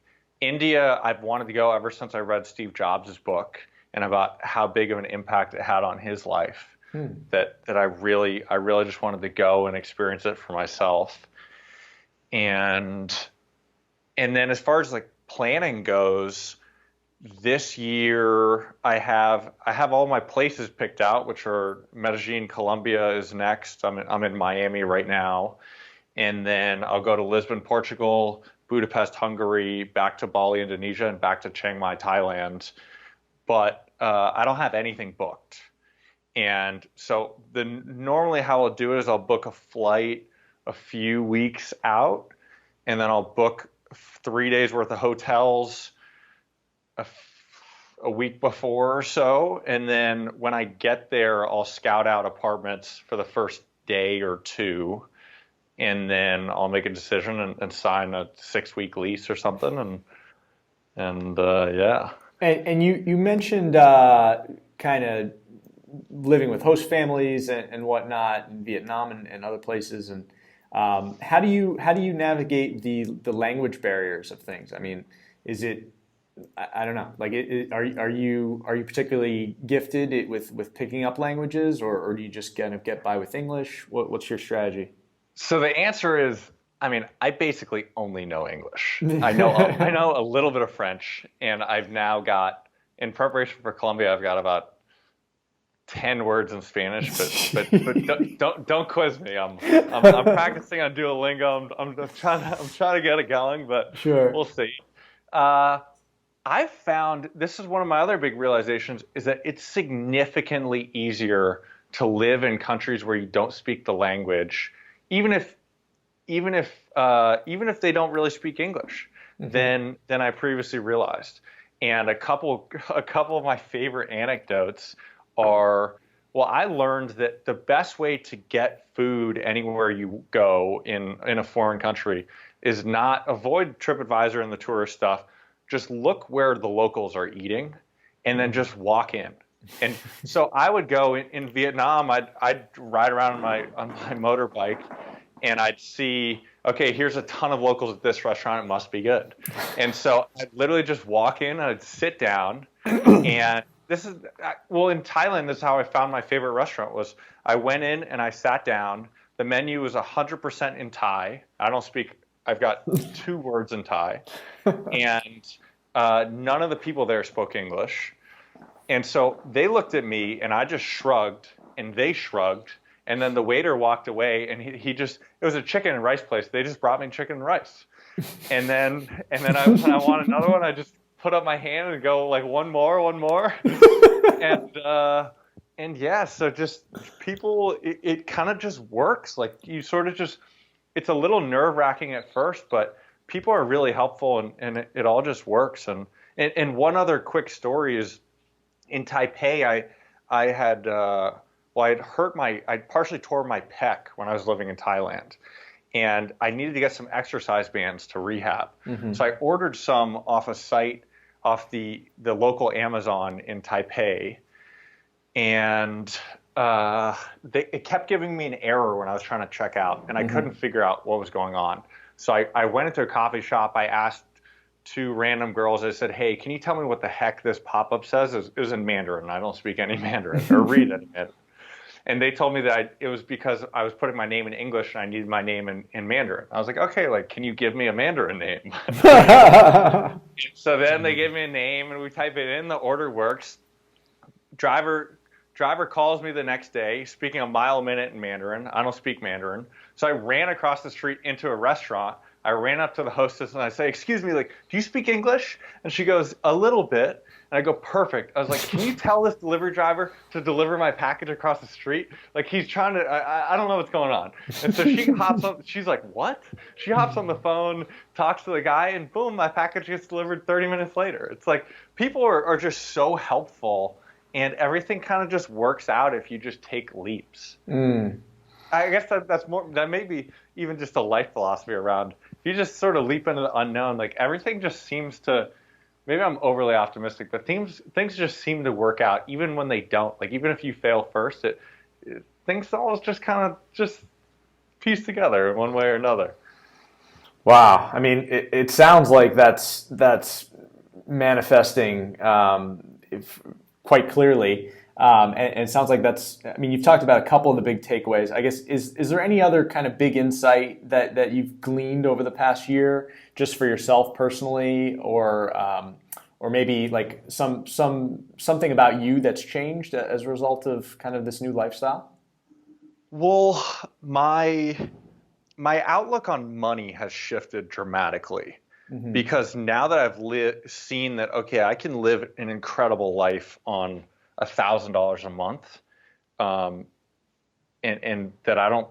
India, I've wanted to go ever since I read Steve Jobs' book and about how big of an impact it had on his life. That I really just wanted to go and experience it for myself. And then as far as like planning goes, this year I have all my places picked out, which are Medellin, Colombia is next. I'm in Miami right now, and then I'll go to Lisbon, Portugal, Budapest, Hungary, back to Bali, Indonesia, and back to Chiang Mai, Thailand. But I don't have anything booked, and so normally how I'll do it is I'll book a flight a few weeks out, and then I'll book 3 days worth of hotels a week before or so, and then when I get there, I'll scout out apartments for the first day or two, and then I'll make a decision and sign a 6-week lease or something, and yeah. And you mentioned kind of living with host families and whatnot in Vietnam and other places. And how do you navigate the language barriers of things? I mean, is it I don't know. Like, are you particularly gifted with picking up languages, or do you just kind of get by with English? What's your strategy? So the answer is, I mean, I basically only know English. I know a little bit of French, and I've now got, in preparation for Colombia, I've got about 10 words in Spanish, but don't quiz me. I'm practicing on Duolingo. I'm trying to get it going, but Sure. we'll see. I've found, this is one of my other big realizations, is that it's significantly easier to live in countries where you don't speak the language, even if they don't really speak English, than I previously realized. And a couple of my favorite anecdotes are, well, I learned that the best way to get food anywhere you go in a foreign country is not avoid TripAdvisor and the tourist stuff. Just look where the locals are eating, and then just walk in. And so I would go in Vietnam. I'd ride around on my motorbike, and I'd see, okay, here's a ton of locals at this restaurant. It must be good. And so I'd literally just walk in. I'd sit down, and in Thailand, this is how I found my favorite restaurant. Was I went in and I sat down. The menu was 100% in Thai. I've got 2 words in Thai, and none of the people there spoke English. And so they looked at me, and I just shrugged, and they shrugged, and then the waiter walked away, and it was a chicken and rice place. They just brought me chicken and rice. And then when I want another one, I just put up my hand and go like one more. And yeah, so just people, it kind of just works. Like you sort of just, it's a little nerve-wracking at first, but people are really helpful, and it all just works. And one other quick story is in Taipei, I partially tore my pec when I was living in Thailand, and I needed to get some exercise bands to rehab. So I ordered some off a site off the local Amazon in Taipei, and it kept giving me an error when I was trying to check out, and I couldn't figure out what was going on. So I went into a coffee shop. I asked 2 random girls. I said, "Hey, can you tell me what the heck this pop-up says?" It was in Mandarin. I don't speak any Mandarin or read any Mandarin. And they told me that it was because I was putting my name in English and I needed my name in Mandarin. I was like, okay, like, can you give me a Mandarin name? So then they gave me a name and we type it in. The order works. Driver calls me the next day, speaking a mile a minute in Mandarin. I don't speak Mandarin. So I ran across the street into a restaurant, I ran up to the hostess and I say, "Excuse me, like, do you speak English?" And she goes, "A little bit." And I go, "Perfect." I was like, "Can you tell this delivery driver to deliver my package across the street? Like, he's trying to, I don't know what's going on." And so she hops on, she's like, "What?" She hops on the phone, talks to the guy, and boom, my package gets delivered 30 minutes later. It's like people are just so helpful, and everything kind of just works out if you just take leaps. I guess that's more, that may be even just a life philosophy around, if you just sort of leap into the unknown, like everything just seems to, maybe I'm overly optimistic, but things just seem to work out even when they don't. Like even if you fail first, things always just kind of just piece together in one way or another. Wow. I mean, it sounds like that's manifesting quite clearly. And it sounds like that's, I mean, you've talked about a couple of the big takeaways. I guess, is there any other kind of big insight that you've gleaned over the past year just for yourself personally, or maybe like something about you that's changed as a result of kind of this new lifestyle? Well, my outlook on money has shifted dramatically because now that I've seen that, okay, I can live an incredible life on $1,000 a month, and that I don't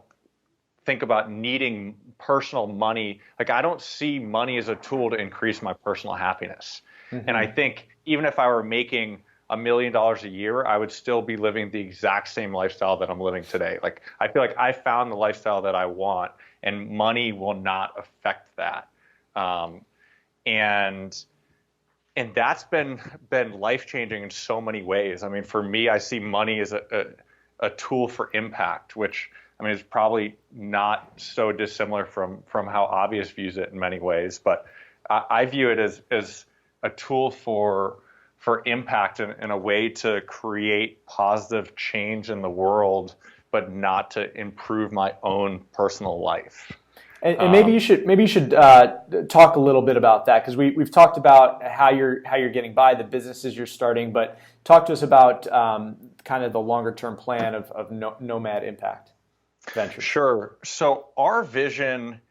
think about needing personal money. Like I don't see money as a tool to increase my personal happiness. And I think even if I were making $1 million a year, I would still be living the exact same lifestyle that I'm living today. Like I feel like I found the lifestyle that I want, and money will not affect that. And that's been life changing in so many ways. I mean, for me, I see money as a tool for impact, which I mean is probably not so dissimilar from how Obvious views it in many ways. But I view it as a tool for impact in a way to create positive change in the world, but not to improve my own personal life. And maybe you should talk a little bit about that, because we've talked about how you're getting by, the businesses you're starting, but talk to us about kind of the longer term plan of Nomad Impact Ventures. Sure. So our vision,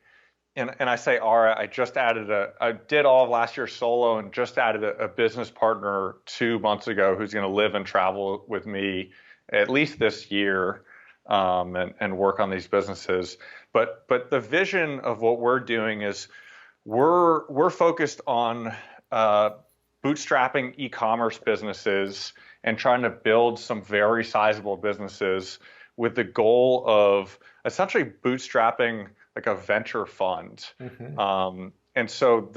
and I say I just added I did all of last year solo and just added a business partner 2 months ago who's going to live and travel with me at least this year, and work on these businesses. But the vision of what we're doing is we're focused on bootstrapping e-commerce businesses and trying to build some very sizable businesses with the goal of essentially bootstrapping like a venture fund. And so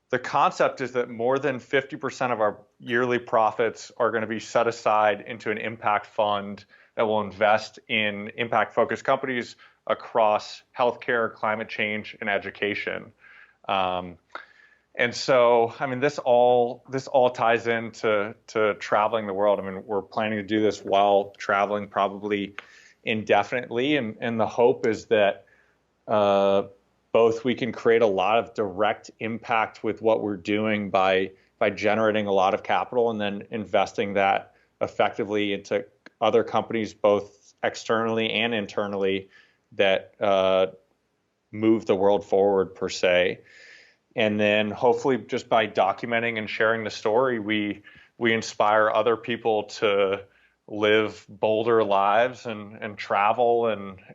the concept is that more than 50% of our yearly profits are going to be set aside into an impact fund that will invest in impact-focused companies across healthcare, climate change, and education. And so, I mean, this all ties into traveling the world. I mean, we're planning to do this while traveling probably indefinitely, and the hope is that both we can create a lot of direct impact with what we're doing by generating a lot of capital and then investing that effectively into other companies, both externally and internally, that move the world forward per se. And then hopefully just by documenting and sharing the story, we inspire other people to live bolder lives and travel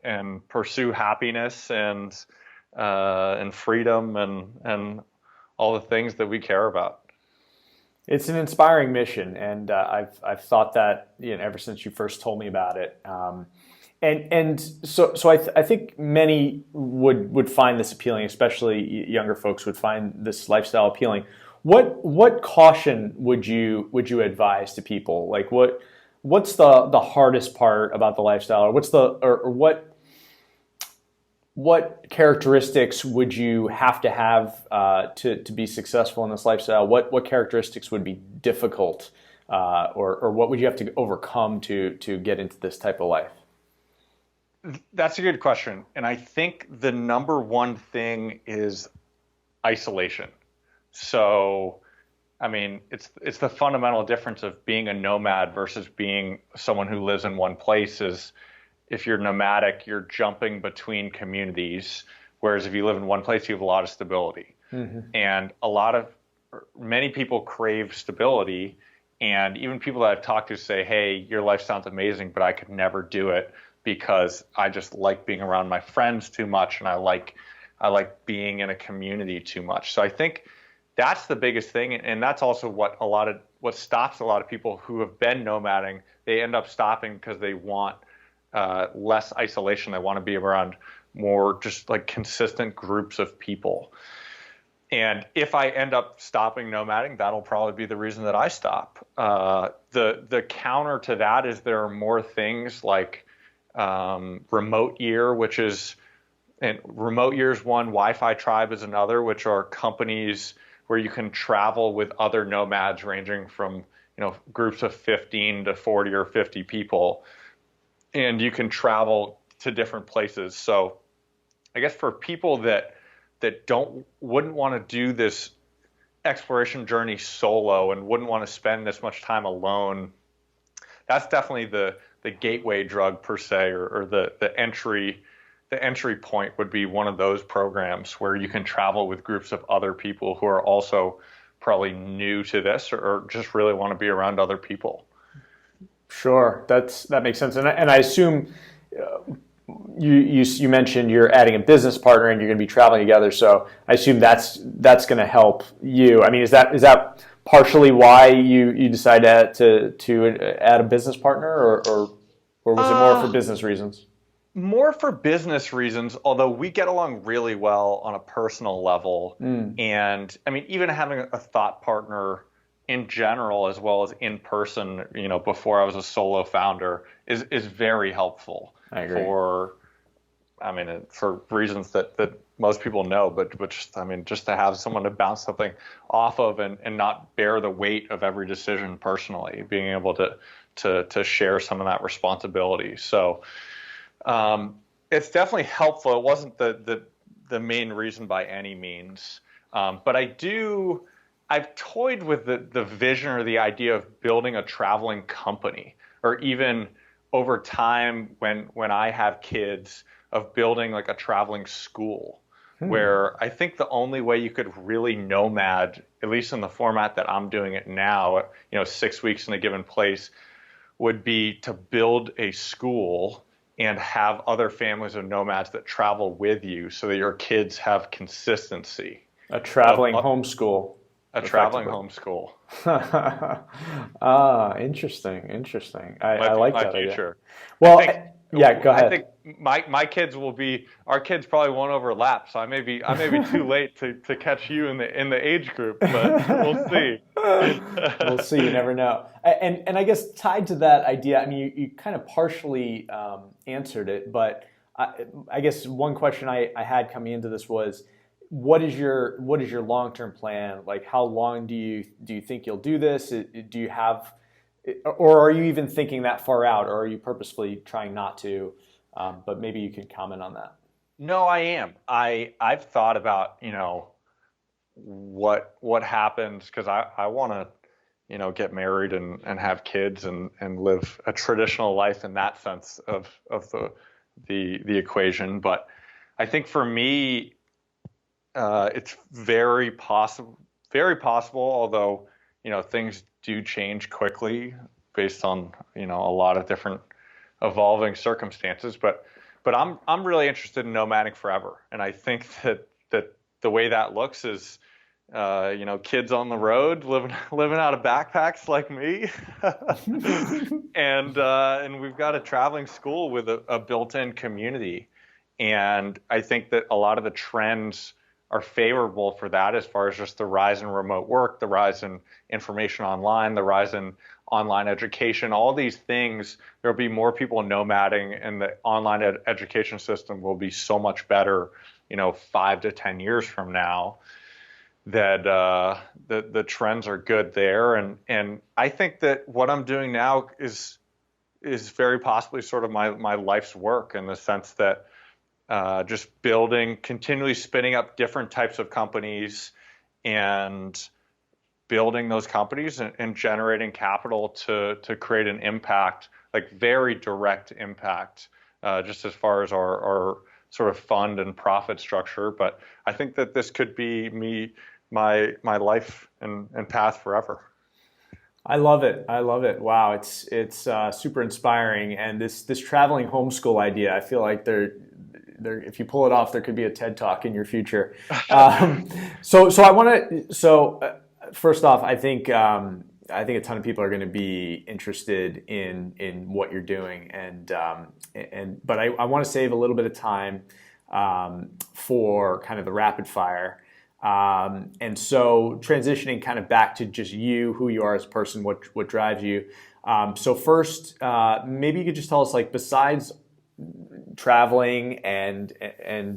and pursue happiness and freedom and all the things that we care about. It's an inspiring mission, and I've thought that ever since you first told me about it. And so I think many would find this appealing, especially younger folks would find this lifestyle appealing. What caution would you advise to people? Like what's the hardest part about the lifestyle, or what characteristics would you have to be successful in this lifestyle? What characteristics would be difficult, or what would you have to overcome to get into this type of life? That's a good question. And I think the number one thing is isolation. So, I mean, it's the fundamental difference of being a nomad versus being someone who lives in one place. Is if you're nomadic, you're jumping between communities, Whereas if you live in one place, you have a lot of stability. And many people crave stability. And even people that I've talked to say, hey, your life sounds amazing, but I could never do it because I just like being around my friends too much, and I like being in a community too much. So I think that's the biggest thing, and that's also what stops a lot of people who have been nomading. They end up stopping because they want less isolation. They want to be around more just like consistent groups of people. And if I end up stopping nomading, that'll probably be the reason that I stop. The counter to that is there are more things like remote year, and remote year is one, Wi-Fi Tribe is another, which are companies where you can travel with other nomads ranging from groups of 15 to 40 or 50 people, and you can travel to different places. So I guess for people that wouldn't want to do this exploration journey solo and wouldn't want to spend this much time alone, that's definitely the gateway drug per se, or the entry point would be one of those programs where you can travel with groups of other people who are also probably new to this or just really want to be around other people. Sure, that makes sense, and I assume you mentioned you're adding a business partner and you're going to be traveling together. So I assume that's going to help you. I mean, is that partially why you decided to add a business partner, or was it more for business reasons? More for business reasons, although we get along really well on a personal level. And I mean, even having a thought partner in general, as well as in person, before I was a solo founder, is very helpful. I agree. For reasons that most people know, but just to have someone to bounce something off of and not bear the weight of every decision personally, being able to share some of that responsibility. So it's definitely helpful. It wasn't the main reason by any means, but I've toyed with the vision or the idea of building a traveling company, or even over time when I have kids, of building like a traveling school, where I think the only way you could really nomad, at least in the format that I'm doing it now, 6 weeks in a given place, would be to build a school and have other families of nomads that travel with you so that your kids have consistency. A traveling homeschool. A traveling homeschool. Interesting. I like that future. Well, yeah, go ahead. I think my kids our kids probably won't overlap, so I may be too late to catch you in the age group, but we'll see. We'll see. You never know. And I guess tied to that idea, I mean, you kind of partially answered it, but I guess one question I had coming into this was, what is your long-term plan? Like, how long do you think you'll do this? Do you have, or are you even thinking that far out, or are you purposefully trying not to? But maybe you could comment on that. No, I am. I've thought about what happens, because I want to get married and have kids and live a traditional life in that sense of the equation. But I think for me, it's very possible, although, things do change quickly based on, a lot of different evolving circumstances. But I'm really interested in nomading forever. And I think that the way that looks is, kids on the road living out of backpacks like me. And we've got a traveling school with a built-in community. And I think that a lot of the trends are favorable for that, as far as just the rise in remote work, the rise in information online, the rise in online education, all these things. There'll be more people nomading, and the online education system will be so much better, 5 to 10 years from now, that the trends are good there. And I think that what I'm doing now is very possibly sort of my life's work, in the sense that just continually spinning up different types of companies and building those companies and generating capital to create an impact, like very direct impact, just as far as our sort of fund and profit structure. But I think that this could be my life and path forever. I love it. I love it. Wow, it's super inspiring. And this traveling homeschool idea, I feel like if you pull it off, there could be a TED Talk in your future. So I want to. First off, I think a ton of people are going to be interested in what you're doing, but I want to save a little bit of time for kind of the rapid fire. And so transitioning kind of back to just you, who you are as a person, what drives you. So first, maybe you could just tell us, like, besides traveling and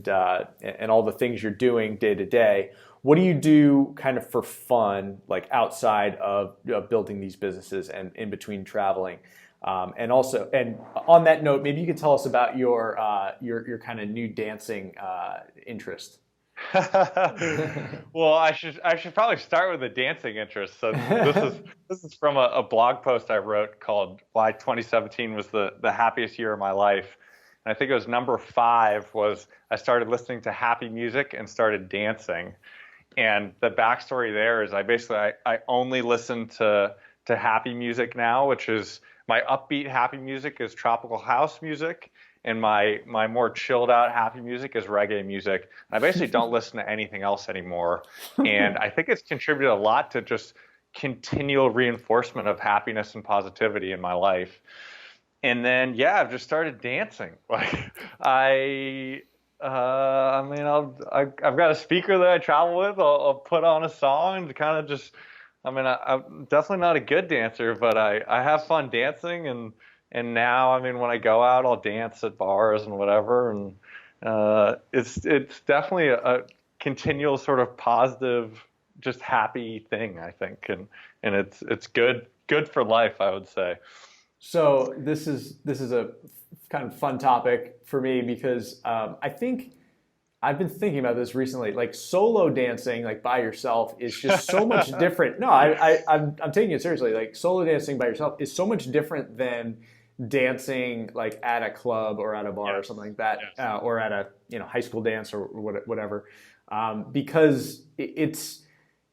all the things you're doing day to day, what do you do kind of for fun, like outside of building these businesses and in between traveling? And on that note, maybe you could tell us about your kind of new dancing interest. Well, I should probably start with the dancing interest. So this is from a blog post I wrote called "Why 2017 Was the Happiest Year of My Life." And I think it was number 5 was I started listening to happy music and started dancing. And the backstory there is I only listen to happy music now, which is my upbeat happy music is tropical house music. And my more chilled out happy music is reggae music. I basically don't listen to anything else anymore. And I think it's contributed a lot to just continual reinforcement of happiness and positivity in my life. And then, yeah, I've just started dancing. Like I've got a speaker that I travel with. I'll put on a song to kind of just, I'm definitely not a good dancer, but I have fun dancing. And now, when I go out, I'll dance at bars and whatever. And it's definitely a continual sort of positive, just happy thing, I think. And it's good for life, I would say. So this is a kind of fun topic for me because I think I've been thinking about this recently. Like solo dancing, like by yourself, is just so much different. No, I'm taking it seriously. Like solo dancing by yourself is so much different than dancing like at a club or at a bar or something like that, or at a high school dance or whatever, because it's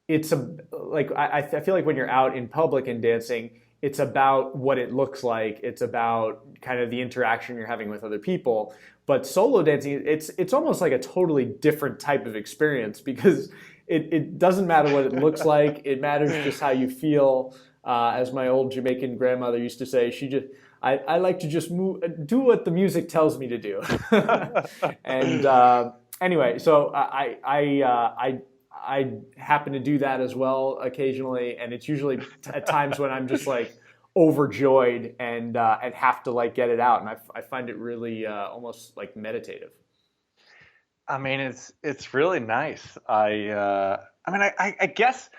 I feel like when you're out in public and dancing, it's about what it looks like. It's about kind of the interaction you're having with other people. But solo dancing, it's almost like a totally different type of experience because it doesn't matter what it looks like. It matters just how you feel. As my old Jamaican grandmother used to say, I like to just do what the music tells me to do. And anyway, so I happen to do that as well occasionally, and it's usually at times when I'm just like overjoyed and have to like get it out, and I find it really almost like meditative. It's really nice. I guess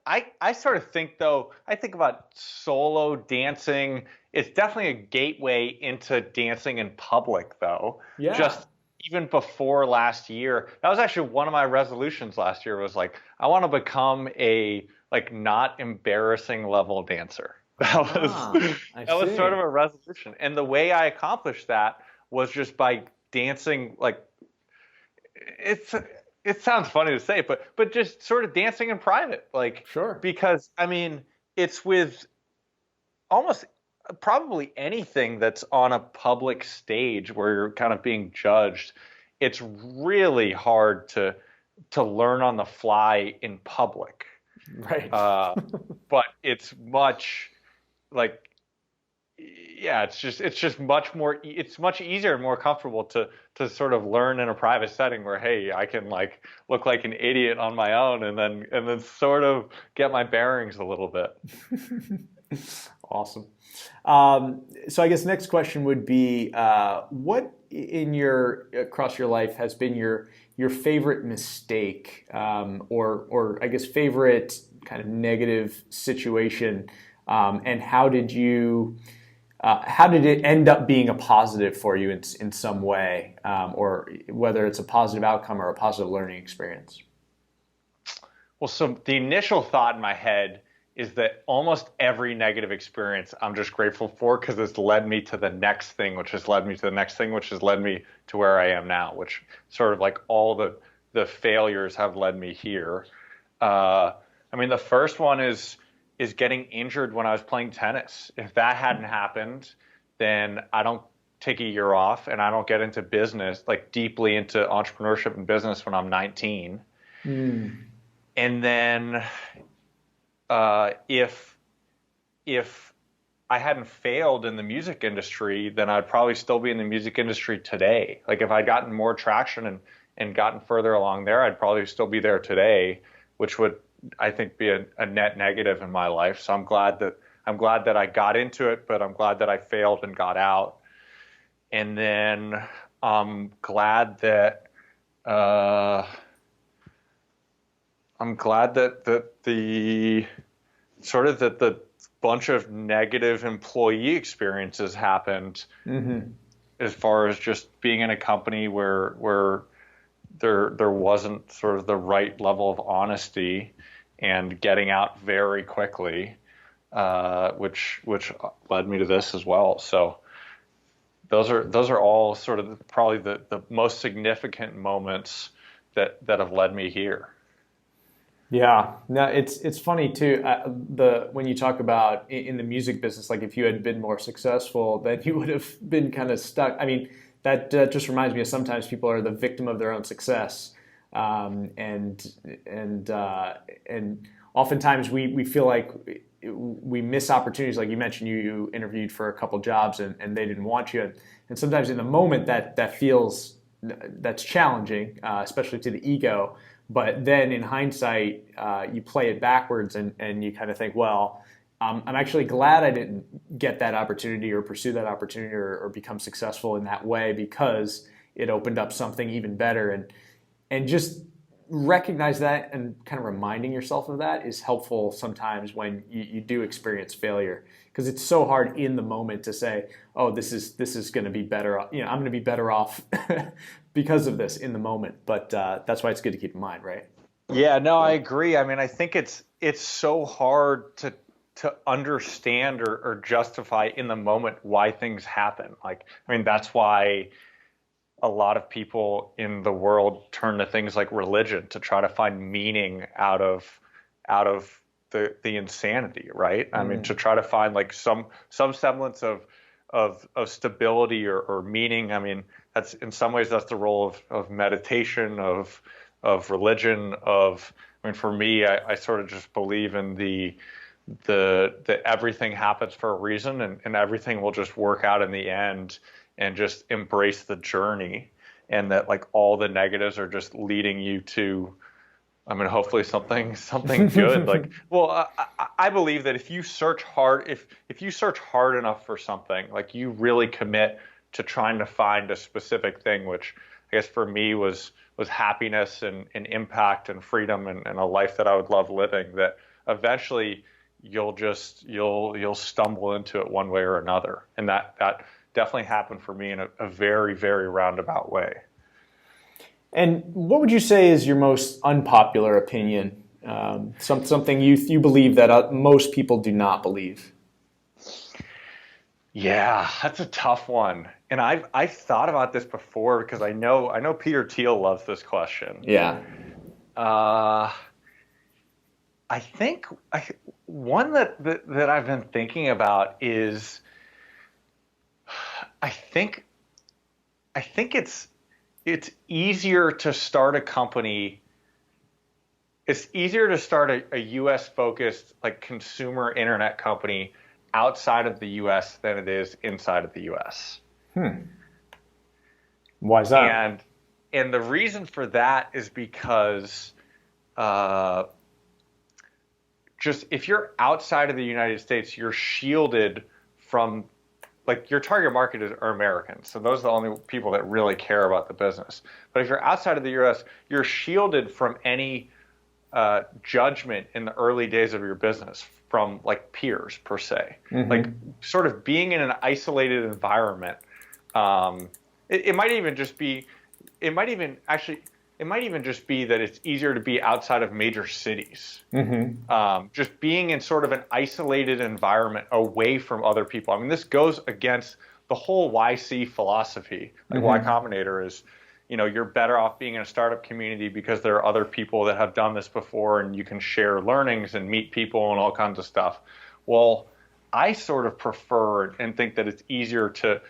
I sort of think, though, I think about solo dancing. It's definitely a gateway into dancing in public, though. Yeah. Just even before last year, that was actually one of my resolutions last year was like, I want to become a like not embarrassing level dancer. That was sort of a resolution. And the way I accomplished that was just by dancing like it sounds funny to say, but just sort of dancing in private, like sure. Because it's with almost probably anything that's on a public stage where you're kind of being judged. It's really hard to learn on the fly in public, right? But it's much like. Yeah, it's just it's much easier and more comfortable to sort of learn in a private setting where, hey, I can like look like an idiot on my own and then sort of get my bearings a little bit. Awesome. So I guess next question would be, what across your life has been your favorite mistake, or I guess favorite kind of negative situation, and how did it end up being a positive for you in some way, or whether it's a positive outcome or a positive learning experience? Well, so the initial thought in my head is that almost every negative experience I'm just grateful for, because it's led me to the next thing, which has led me to the next thing, which has led me to where I am now, which sort of like all the failures have led me here. I mean, the first one is getting injured when I was playing tennis. If that hadn't happened, then I don't take a year off and I don't get into business, like deeply into entrepreneurship and business when I'm 19. And then if I hadn't failed in the music industry, then I'd probably still be in the music industry today. Like if I'd gotten more traction and gotten further along there, I'd probably still be there today, which would, I think, be a net negative in my life. So I'm glad that I got into it, but I'm glad that I failed and got out. And then I'm glad that the bunch of negative employee experiences happened, as far as just being in a company where there wasn't sort of the right level of honesty, and getting out very quickly, which led me to this as well. So those are all sort of probably the most significant moments that have led me here. Yeah, no, it's funny too. When you talk about in the music business, like if you had been more successful, then you would have been kind of stuck. I mean, that just reminds me of sometimes people are the victim of their own success, and oftentimes we feel like we miss opportunities. Like you mentioned, you interviewed for a couple jobs and they didn't want you, and sometimes in the moment that's challenging, especially to the ego. But then in hindsight, you play it backwards and you kind of think, well, I'm actually glad I didn't get that opportunity or pursue that opportunity or become successful in that way, because it opened up something even better. And just recognize that and kind of reminding yourself of that is helpful sometimes when you do experience failure, because it's so hard in the moment to say, oh, this is going to be better. I'm going to be better off because of this in the moment. But that's why it's good to keep in mind, right? Yeah, no, I agree. I mean, I think it's so hard to understand or justify in the moment why things happen. Like, I mean, that's why a lot of people in the world turn to things like religion to try to find meaning out of the insanity, right? I mean, to try to find like some semblance of stability or meaning. I mean, that's in some ways that's the role of meditation, of religion, I mean, for me, I sort of just believe in that everything happens for a reason, and everything will just work out in the end, and just embrace the journey, and that like all the negatives are just leading you to, I mean, hopefully something good. Like, well, I believe that if you search hard, if you search hard enough for something, like you really commit to trying to find a specific thing, which I guess for me was happiness and impact and freedom and a life that I would love living, that eventually you'll stumble into it one way or another. And that definitely happened for me in a very, very roundabout way. And what would you say is your most unpopular opinion? Something you believe that most people do not believe? Yeah, that's a tough one. And I've thought about this before, because I know Peter Thiel loves this question. Yeah. I think one that I've been thinking about is, I think it's easier to start a company. It's easier to start a U.S. focused like consumer internet company outside of the U.S. than it is inside of the U.S. Why is that? And the reason for that is because just if you're outside of the United States, you're shielded from, like, your target market are Americans. So those are the only people that really care about the business. But if you're outside of the U.S., you're shielded from any judgment in the early days of your business from like peers per se. Like sort of being in an isolated environment. It might even actually, it might even just be that it's easier to be outside of major cities. Just being in sort of an isolated environment away from other people. I mean, this goes against the whole YC philosophy. Like Y Combinator is, you're better off being in a startup community because there are other people that have done this before and you can share learnings and meet people and all kinds of stuff. Well, I sort of prefer and think that it's easier to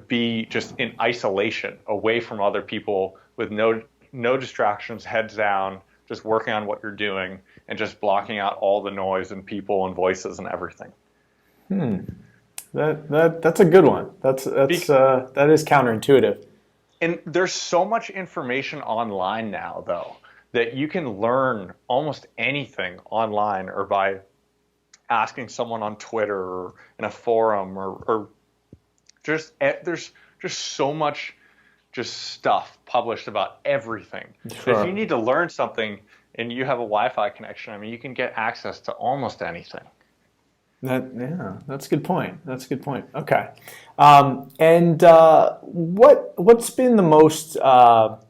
be just in isolation, away from other people, with no distractions, heads down, just working on what you're doing and just blocking out all the noise and people and voices and everything. That's a good one. That is counterintuitive. And there's so much information online now, though, that you can learn almost anything online or by asking someone on Twitter or in a forum or just there's just so much just stuff published about everything. Sure. If you need to learn something and you have a Wi-Fi connection, I mean, you can get access to almost anything. That's a good point. Okay. What's been the most, well,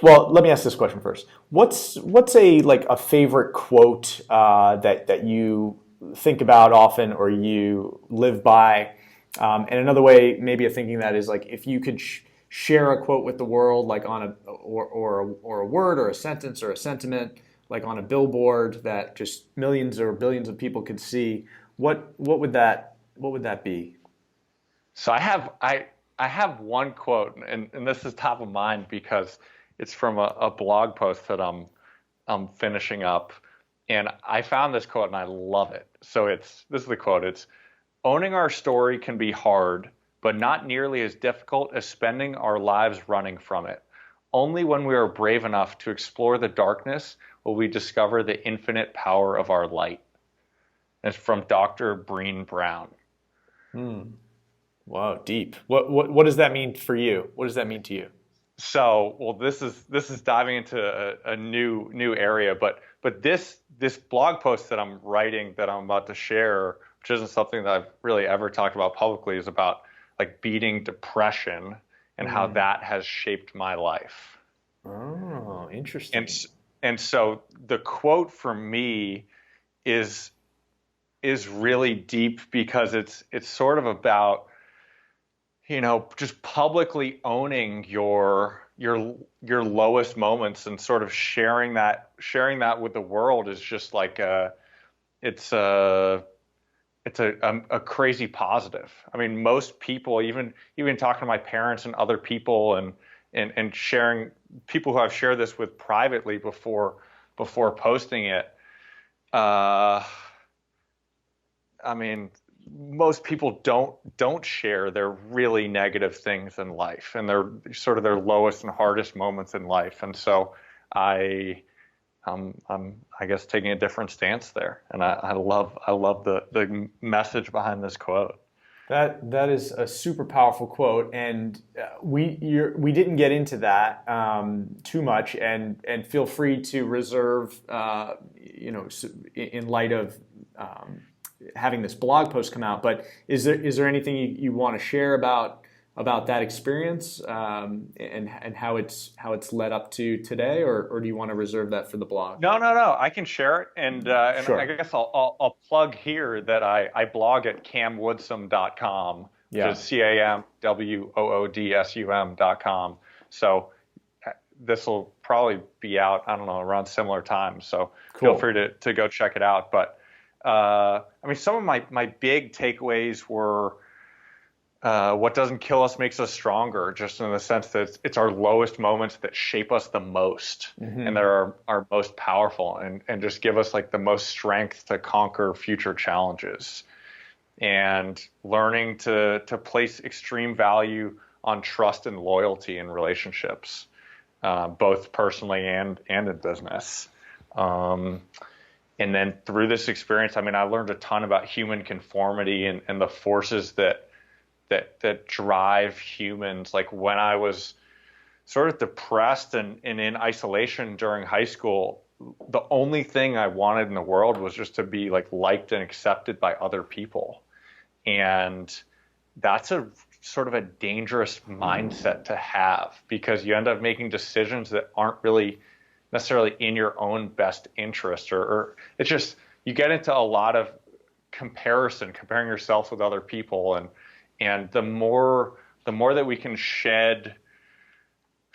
let me ask this question first. What's a favorite quote that you think about often or you live by? And another way maybe of thinking that is like if you could share a quote with the world, like on or a word or a sentence or a sentiment, like on a billboard that just millions or billions of people could see, what would that be? So I have one quote, and this is top of mind because it's from a blog post that I'm finishing up, and I found this quote and I love it. So this is the quote. It's, "Owning our story can be hard, but not nearly as difficult as spending our lives running from it. Only when we are brave enough to explore the darkness will we discover the infinite power of our light." And it's from Dr. Breen Brown. Wow, deep. What does that mean for you? What does that mean to you? So, well, this is diving into a new area, but this blog post that I'm writing that I'm about to share, which isn't something that I've really ever talked about publicly, is about like beating depression and how that has shaped my life. Oh, interesting. And so the quote for me is really deep because it's sort of about, just publicly owning your lowest moments and sort of sharing that with the world is just like it's a crazy positive. I mean, most people, even talking to my parents and other people and sharing, people who I've shared this with privately before posting it, I mean, most people don't share their really negative things in life and their sort of their lowest and hardest moments in life. And so I'm I guess taking a different stance there, and I love the message behind this quote. That is a super powerful quote, and we didn't get into that too much, and feel free to reserve, in light of having this blog post come out. But is there anything you want to share about that experience and how it's led up to today, or do you want to reserve that for the blog? No, I can share it, and Sure. I guess I'll plug here that I blog at camwoodsum.com, which is CAMWOODSUM.com. So this will probably be out, I don't know, around similar times. So Cool. Feel free to go check it out. But I mean, some of my big takeaways were, what doesn't kill us makes us stronger, just in the sense that it's our lowest moments that shape us the most, and they're our most powerful, and just give us like the most strength to conquer future challenges. And learning to place extreme value on trust and loyalty in relationships, both personally and in business. And then through this experience, I mean, I learned a ton about human conformity and the forces that drive humans. Like when I was sort of depressed and in isolation during high school, the only thing I wanted in the world was just to be like liked and accepted by other people. And that's a sort of a dangerous mindset to have, because you end up making decisions that aren't really necessarily in your own best interest, or it's just, you get into a lot of comparing yourself with other people, and the more that we can shed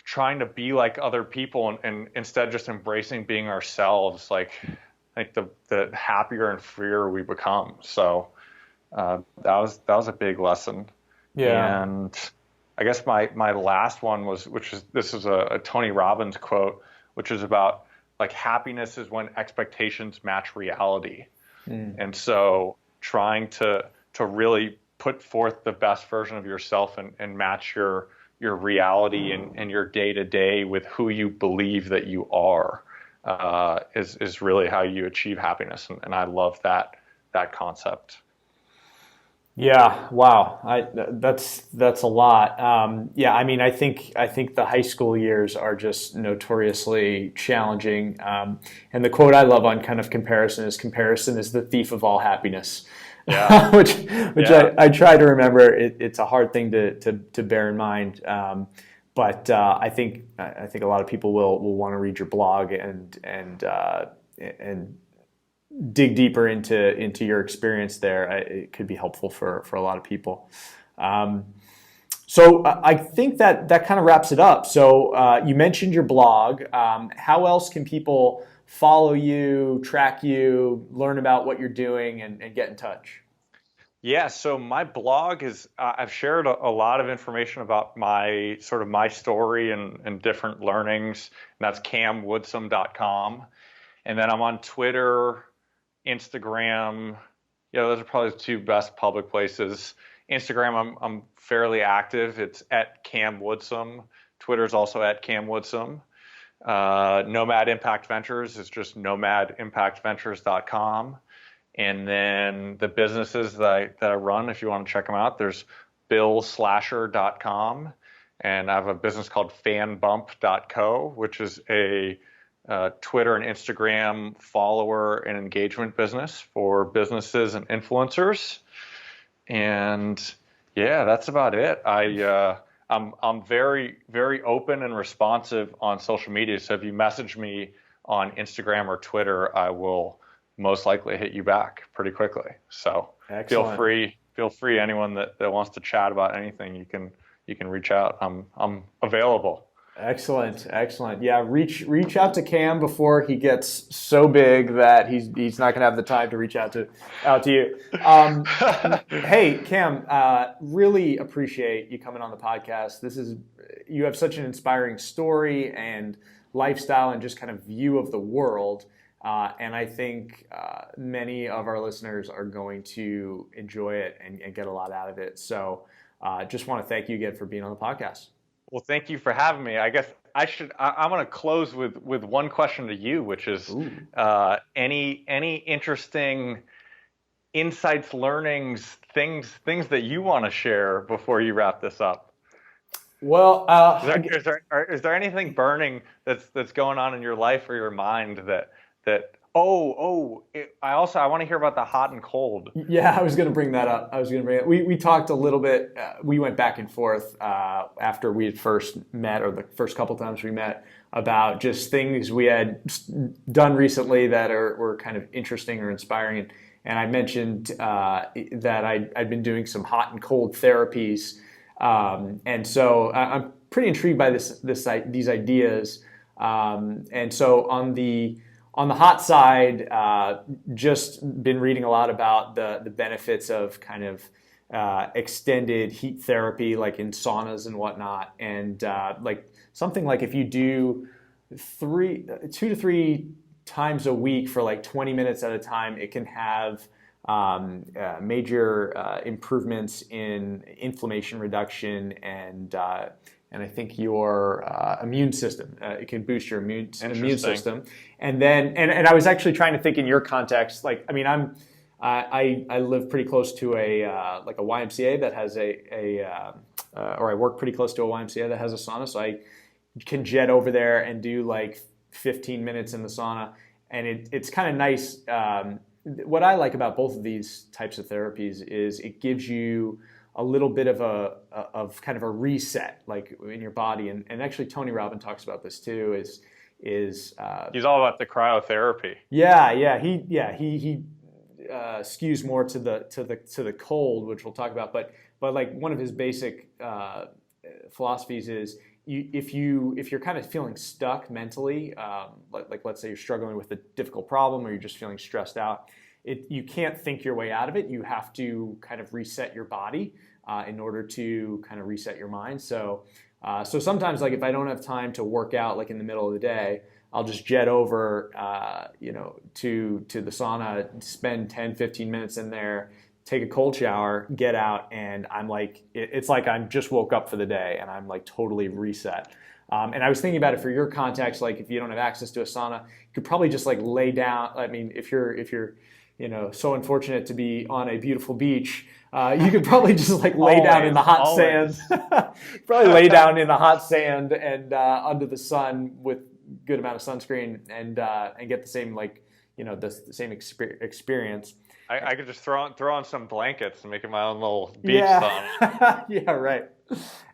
trying to be like other people, and instead just embracing being ourselves, like the happier and freer we become. So that was a big lesson. Yeah. And I guess my last one was, this is a Tony Robbins quote, which is about, like, happiness is when expectations match reality. And so trying to really put forth the best version of yourself, and match your reality and your day to day with who you believe that you are, is really how you achieve happiness. And I love that concept. Yeah. Wow. That's a lot. Yeah. I mean, I think the high school years are just notoriously challenging. And the quote I love on kind of comparison is the thief of all happiness. Yeah. which Yeah. I try to remember. It's a hard thing to bear in mind. But I think a lot of people will want to read your blog and dig deeper into your experience there. It could be helpful for a lot of people. So I think that kind of wraps it up. So you mentioned your blog. How else can people follow you, track you, learn about what you're doing, and get in touch? Yeah, so my blog is, I've shared a lot of information about my story and different learnings, and that's camwoodsum.com. And then I'm on Twitter, Instagram. Yeah, those are probably the two best public places. Instagram, I'm fairly active. It's at Cam Woodsum. Twitter's also at Cam Woodsum. Nomad Impact Ventures is just nomadimpactventures.com. And then the businesses that I run, if you want to check them out, there's billslasher.com. And I have a business called fanbump.co, which is a Twitter and Instagram follower and engagement business for businesses and influencers. And yeah, that's about it. I'm very, very open and responsive on social media. So if you message me on Instagram or Twitter, I will most likely hit you back pretty quickly. So Excellent. feel free. Anyone that wants to chat about anything, you can reach out. I'm available. Excellent. Yeah, reach out to Cam before he gets so big that he's not going to have the time to reach out to you. Hey, Cam, really appreciate you coming on the podcast. You have such an inspiring story and lifestyle and just kind of view of the world. And I think many of our listeners are going to enjoy it and get a lot out of it. So just want to thank you again for being on the podcast. Well, thank you for having me. I guess I'm going to close with one question to you, which is any interesting insights, learnings, things that you want to share before you wrap this up? Well, is there anything burning that's going on in your life or your mind that I want to hear about the hot and cold. Yeah, I was going to bring that up. We talked a little bit. We went back and forth after we had first met, or the first couple times we met, about just things we had done recently that were kind of interesting or inspiring. And I mentioned that I'd been doing some hot and cold therapies, and so I'm pretty intrigued by these ideas. And so on the hot side, just been reading a lot about the benefits of kind of extended heat therapy, like in saunas and whatnot, and like something like if you do 2 to 3 times a week for like 20 minutes at a time, it can have major improvements in inflammation reduction and I think your immune system. It can boost your immune system. And then, and I was actually trying to think in your context. Like, I mean, I live pretty close to a YMCA that has or I work pretty close to a YMCA that has a sauna, so I can jet over there and do like 15 minutes in the sauna, and it's kind of nice. What I like about both of these types of therapies is it gives you a little bit of kind of a reset, like in your body. And actually, Tony Robbins talks about this too. He's all about the cryotherapy. He skews more to the cold, which we'll talk about. But like one of his basic philosophies is if you're kind of feeling stuck mentally, like let's say you're struggling with a difficult problem or you're just feeling stressed out, you can't think your way out of it. You have to kind of reset your body in order to kind of reset your mind. So sometimes, like if I don't have time to work out, like in the middle of the day, I'll just jet over, to the sauna, spend 10, 15 minutes in there, take a cold shower, get out, and I'm like, it's like I'm just woke up for the day, and I'm like totally reset. And I was thinking about it for your context, like if you don't have access to a sauna, you could probably just like lay down. I mean, if you're so unfortunate to be on a beautiful beach, you could probably just like lay down in the hot sand. Probably lay down in the hot sand and under the sun with good amount of sunscreen and get the same the same experience. I could just throw on some blankets and make it my own little beach sauna. Yeah, right.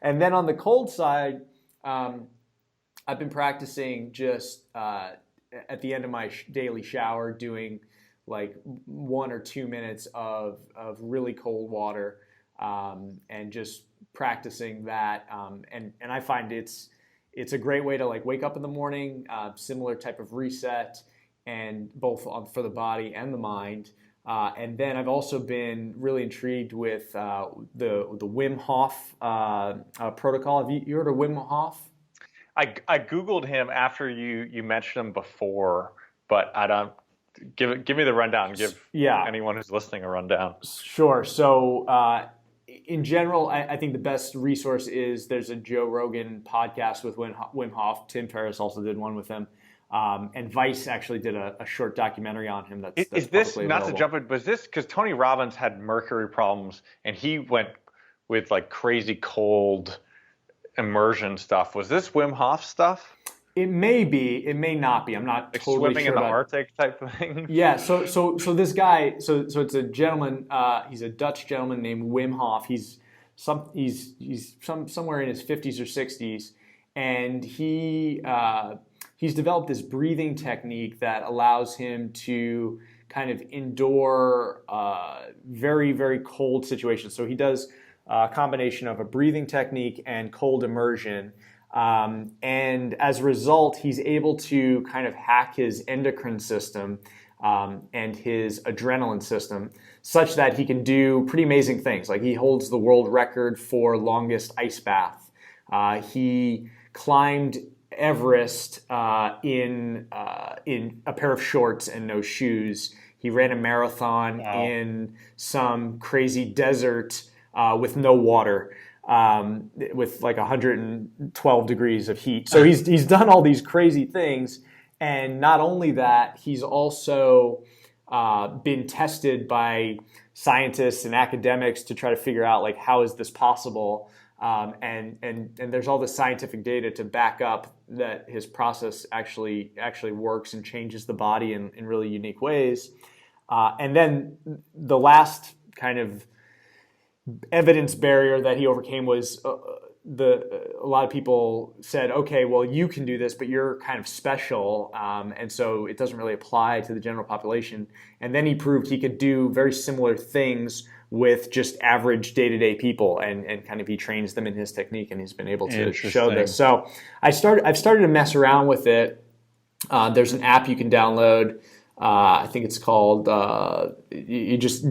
And then on the cold side, I've been practicing just at the end of my daily shower doing like 1 or 2 minutes of really cold water and just practicing that. And I find it's a great way to like wake up in the morning, similar type of reset, and both for the body and the mind. And then I've also been really intrigued with the Wim Hof protocol. Have you heard of Wim Hof? I Googled him after you mentioned him before, but I don't. Give me the rundown. Give anyone who's listening a rundown. Sure. So in general, I think the best resource is there's a Joe Rogan podcast with Wim Hof. Tim Ferriss also did one with him. And Vice actually did a short documentary on him. Is this, not to jump in, but is this because Tony Robbins had mercury problems and he went with like crazy cold immersion stuff? Was this Wim Hof stuff? It may be, it may not be. I'm not like totally swimming sure in the about Arctic type thing. Yeah. So this guy. So it's a gentleman. He's a Dutch gentleman named Wim Hof. He's somewhere in his 50s or 60s, and he's developed this breathing technique that allows him to kind of endure very, very cold situations. So he does a combination of a breathing technique and cold immersion. And as a result, he's able to kind of hack his endocrine system and his adrenaline system such that he can do pretty amazing things. Like he holds the world record for longest ice bath. He climbed Everest in a pair of shorts and no shoes. He ran a marathon in some crazy desert with no water. With like 112 degrees of heat. So he's done all these crazy things. And not only that, he's also been tested by scientists and academics to try to figure out like how is this possible. And there's all this scientific data to back up that his process actually works and changes the body in really unique ways. And then the last kind of evidence barrier that he overcame was a lot of people said, okay, well, you can do this, but you're kind of special, and so it doesn't really apply to the general population. And then he proved he could do very similar things with just average day-to-day people, and kind of he trains them in his technique, and he's been able to show this. So I've started to mess around with it. There's an app you can download. I think it's called. You just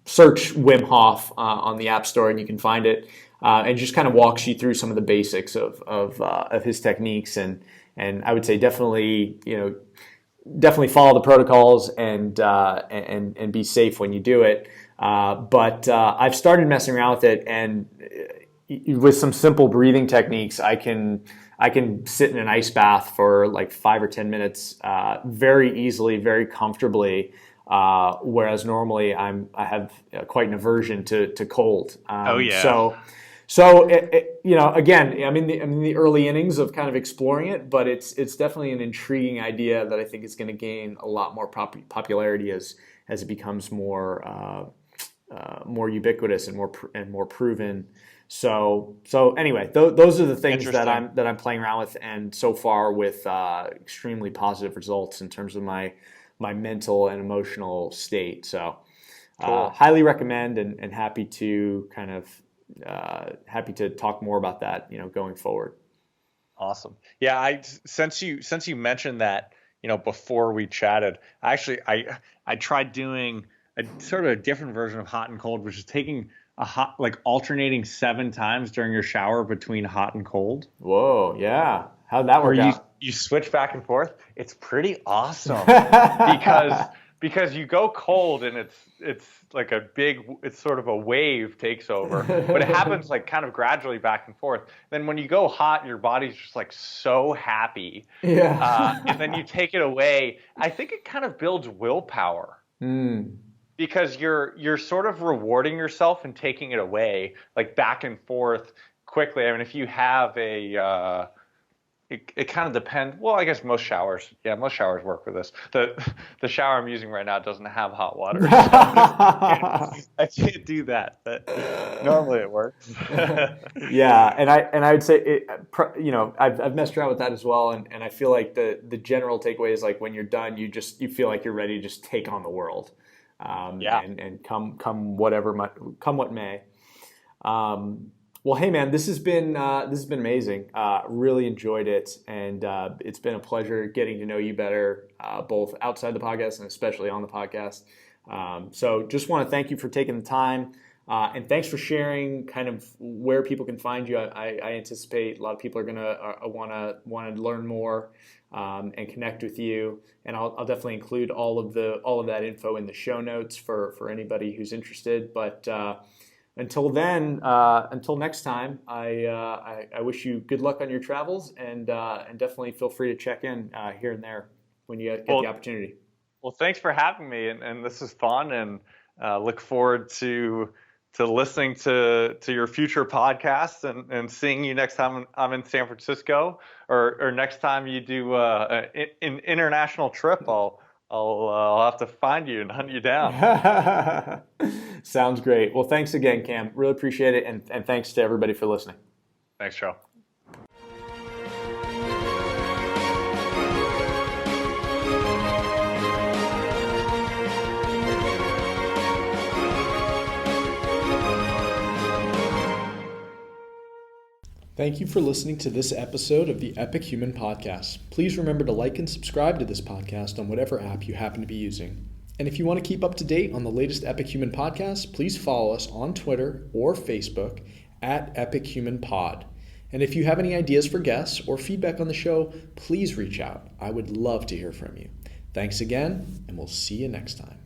search Wim Hof on the App Store and you can find it, and just kind of walks you through some of the basics of his techniques, and I would say definitely follow the protocols and be safe when you do it. But I've started messing around with it, and with some simple breathing techniques, I can sit in an ice bath for like 5 or 10 minutes very easily, very comfortably. Whereas normally I have quite an aversion to cold. So again, I'm in the early innings of kind of exploring it, but it's definitely an intriguing idea that I think is going to gain a lot more popularity as it becomes more more ubiquitous and more proven. So anyway, those are the things that I'm playing around with, and so far with extremely positive results in terms of my mental and emotional state. So Cool. highly recommend, and happy to happy to talk more about that, going forward. Awesome. Yeah, since you mentioned that, before we chatted, actually I tried doing a sort of a different version of hot and cold, which is taking alternating 7 times during your shower between hot and cold. Whoa, yeah. How'd that work out? You switch back and forth. It's pretty awesome because you go cold and it's like it's sort of a wave takes over, but it happens like kind of gradually back and forth. Then when you go hot, your body's just like so happy. Yeah. And then you take it away. I think it kind of builds willpower. Because you're sort of rewarding yourself and taking it away, like back and forth quickly. I mean, if you have it kind of depends. Well, I guess most showers work with this. The shower I'm using right now doesn't have hot water, so I can't do that. But normally it works. Yeah, and I would say I've messed around with that as well, and I feel like the general takeaway is like when you're done, you feel like you're ready to just take on the world. And come what may. Well, hey man, this has been amazing. Really enjoyed it, and it's been a pleasure getting to know you better, both outside the podcast and especially on the podcast. So just want to thank you for taking the time, and thanks for sharing kind of where people can find you. I anticipate a lot of people are gonna want to learn more and connect with you, and I'll definitely include all of that info in the show notes for anybody who's interested. But until then, until next time, I wish you good luck on your travels, and definitely feel free to check in here and there when you get the opportunity. Well, thanks for having me, and this is fun, and look forward to listening to your future podcasts and seeing you next time I'm in San Francisco, or next time you do an international trip. I'll have to find you and hunt you down. Sounds great. Well, thanks again, Cam. Really appreciate it, and thanks to everybody for listening. Thanks, Joe. Thank you for listening to this episode of the Epic Human Podcast. Please remember to like and subscribe to this podcast on whatever app you happen to be using. And if you want to keep up to date on the latest Epic Human Podcasts, please follow us on Twitter or Facebook at Epic Human Pod. And if you have any ideas for guests or feedback on the show, please reach out. I would love to hear from you. Thanks again, and we'll see you next time.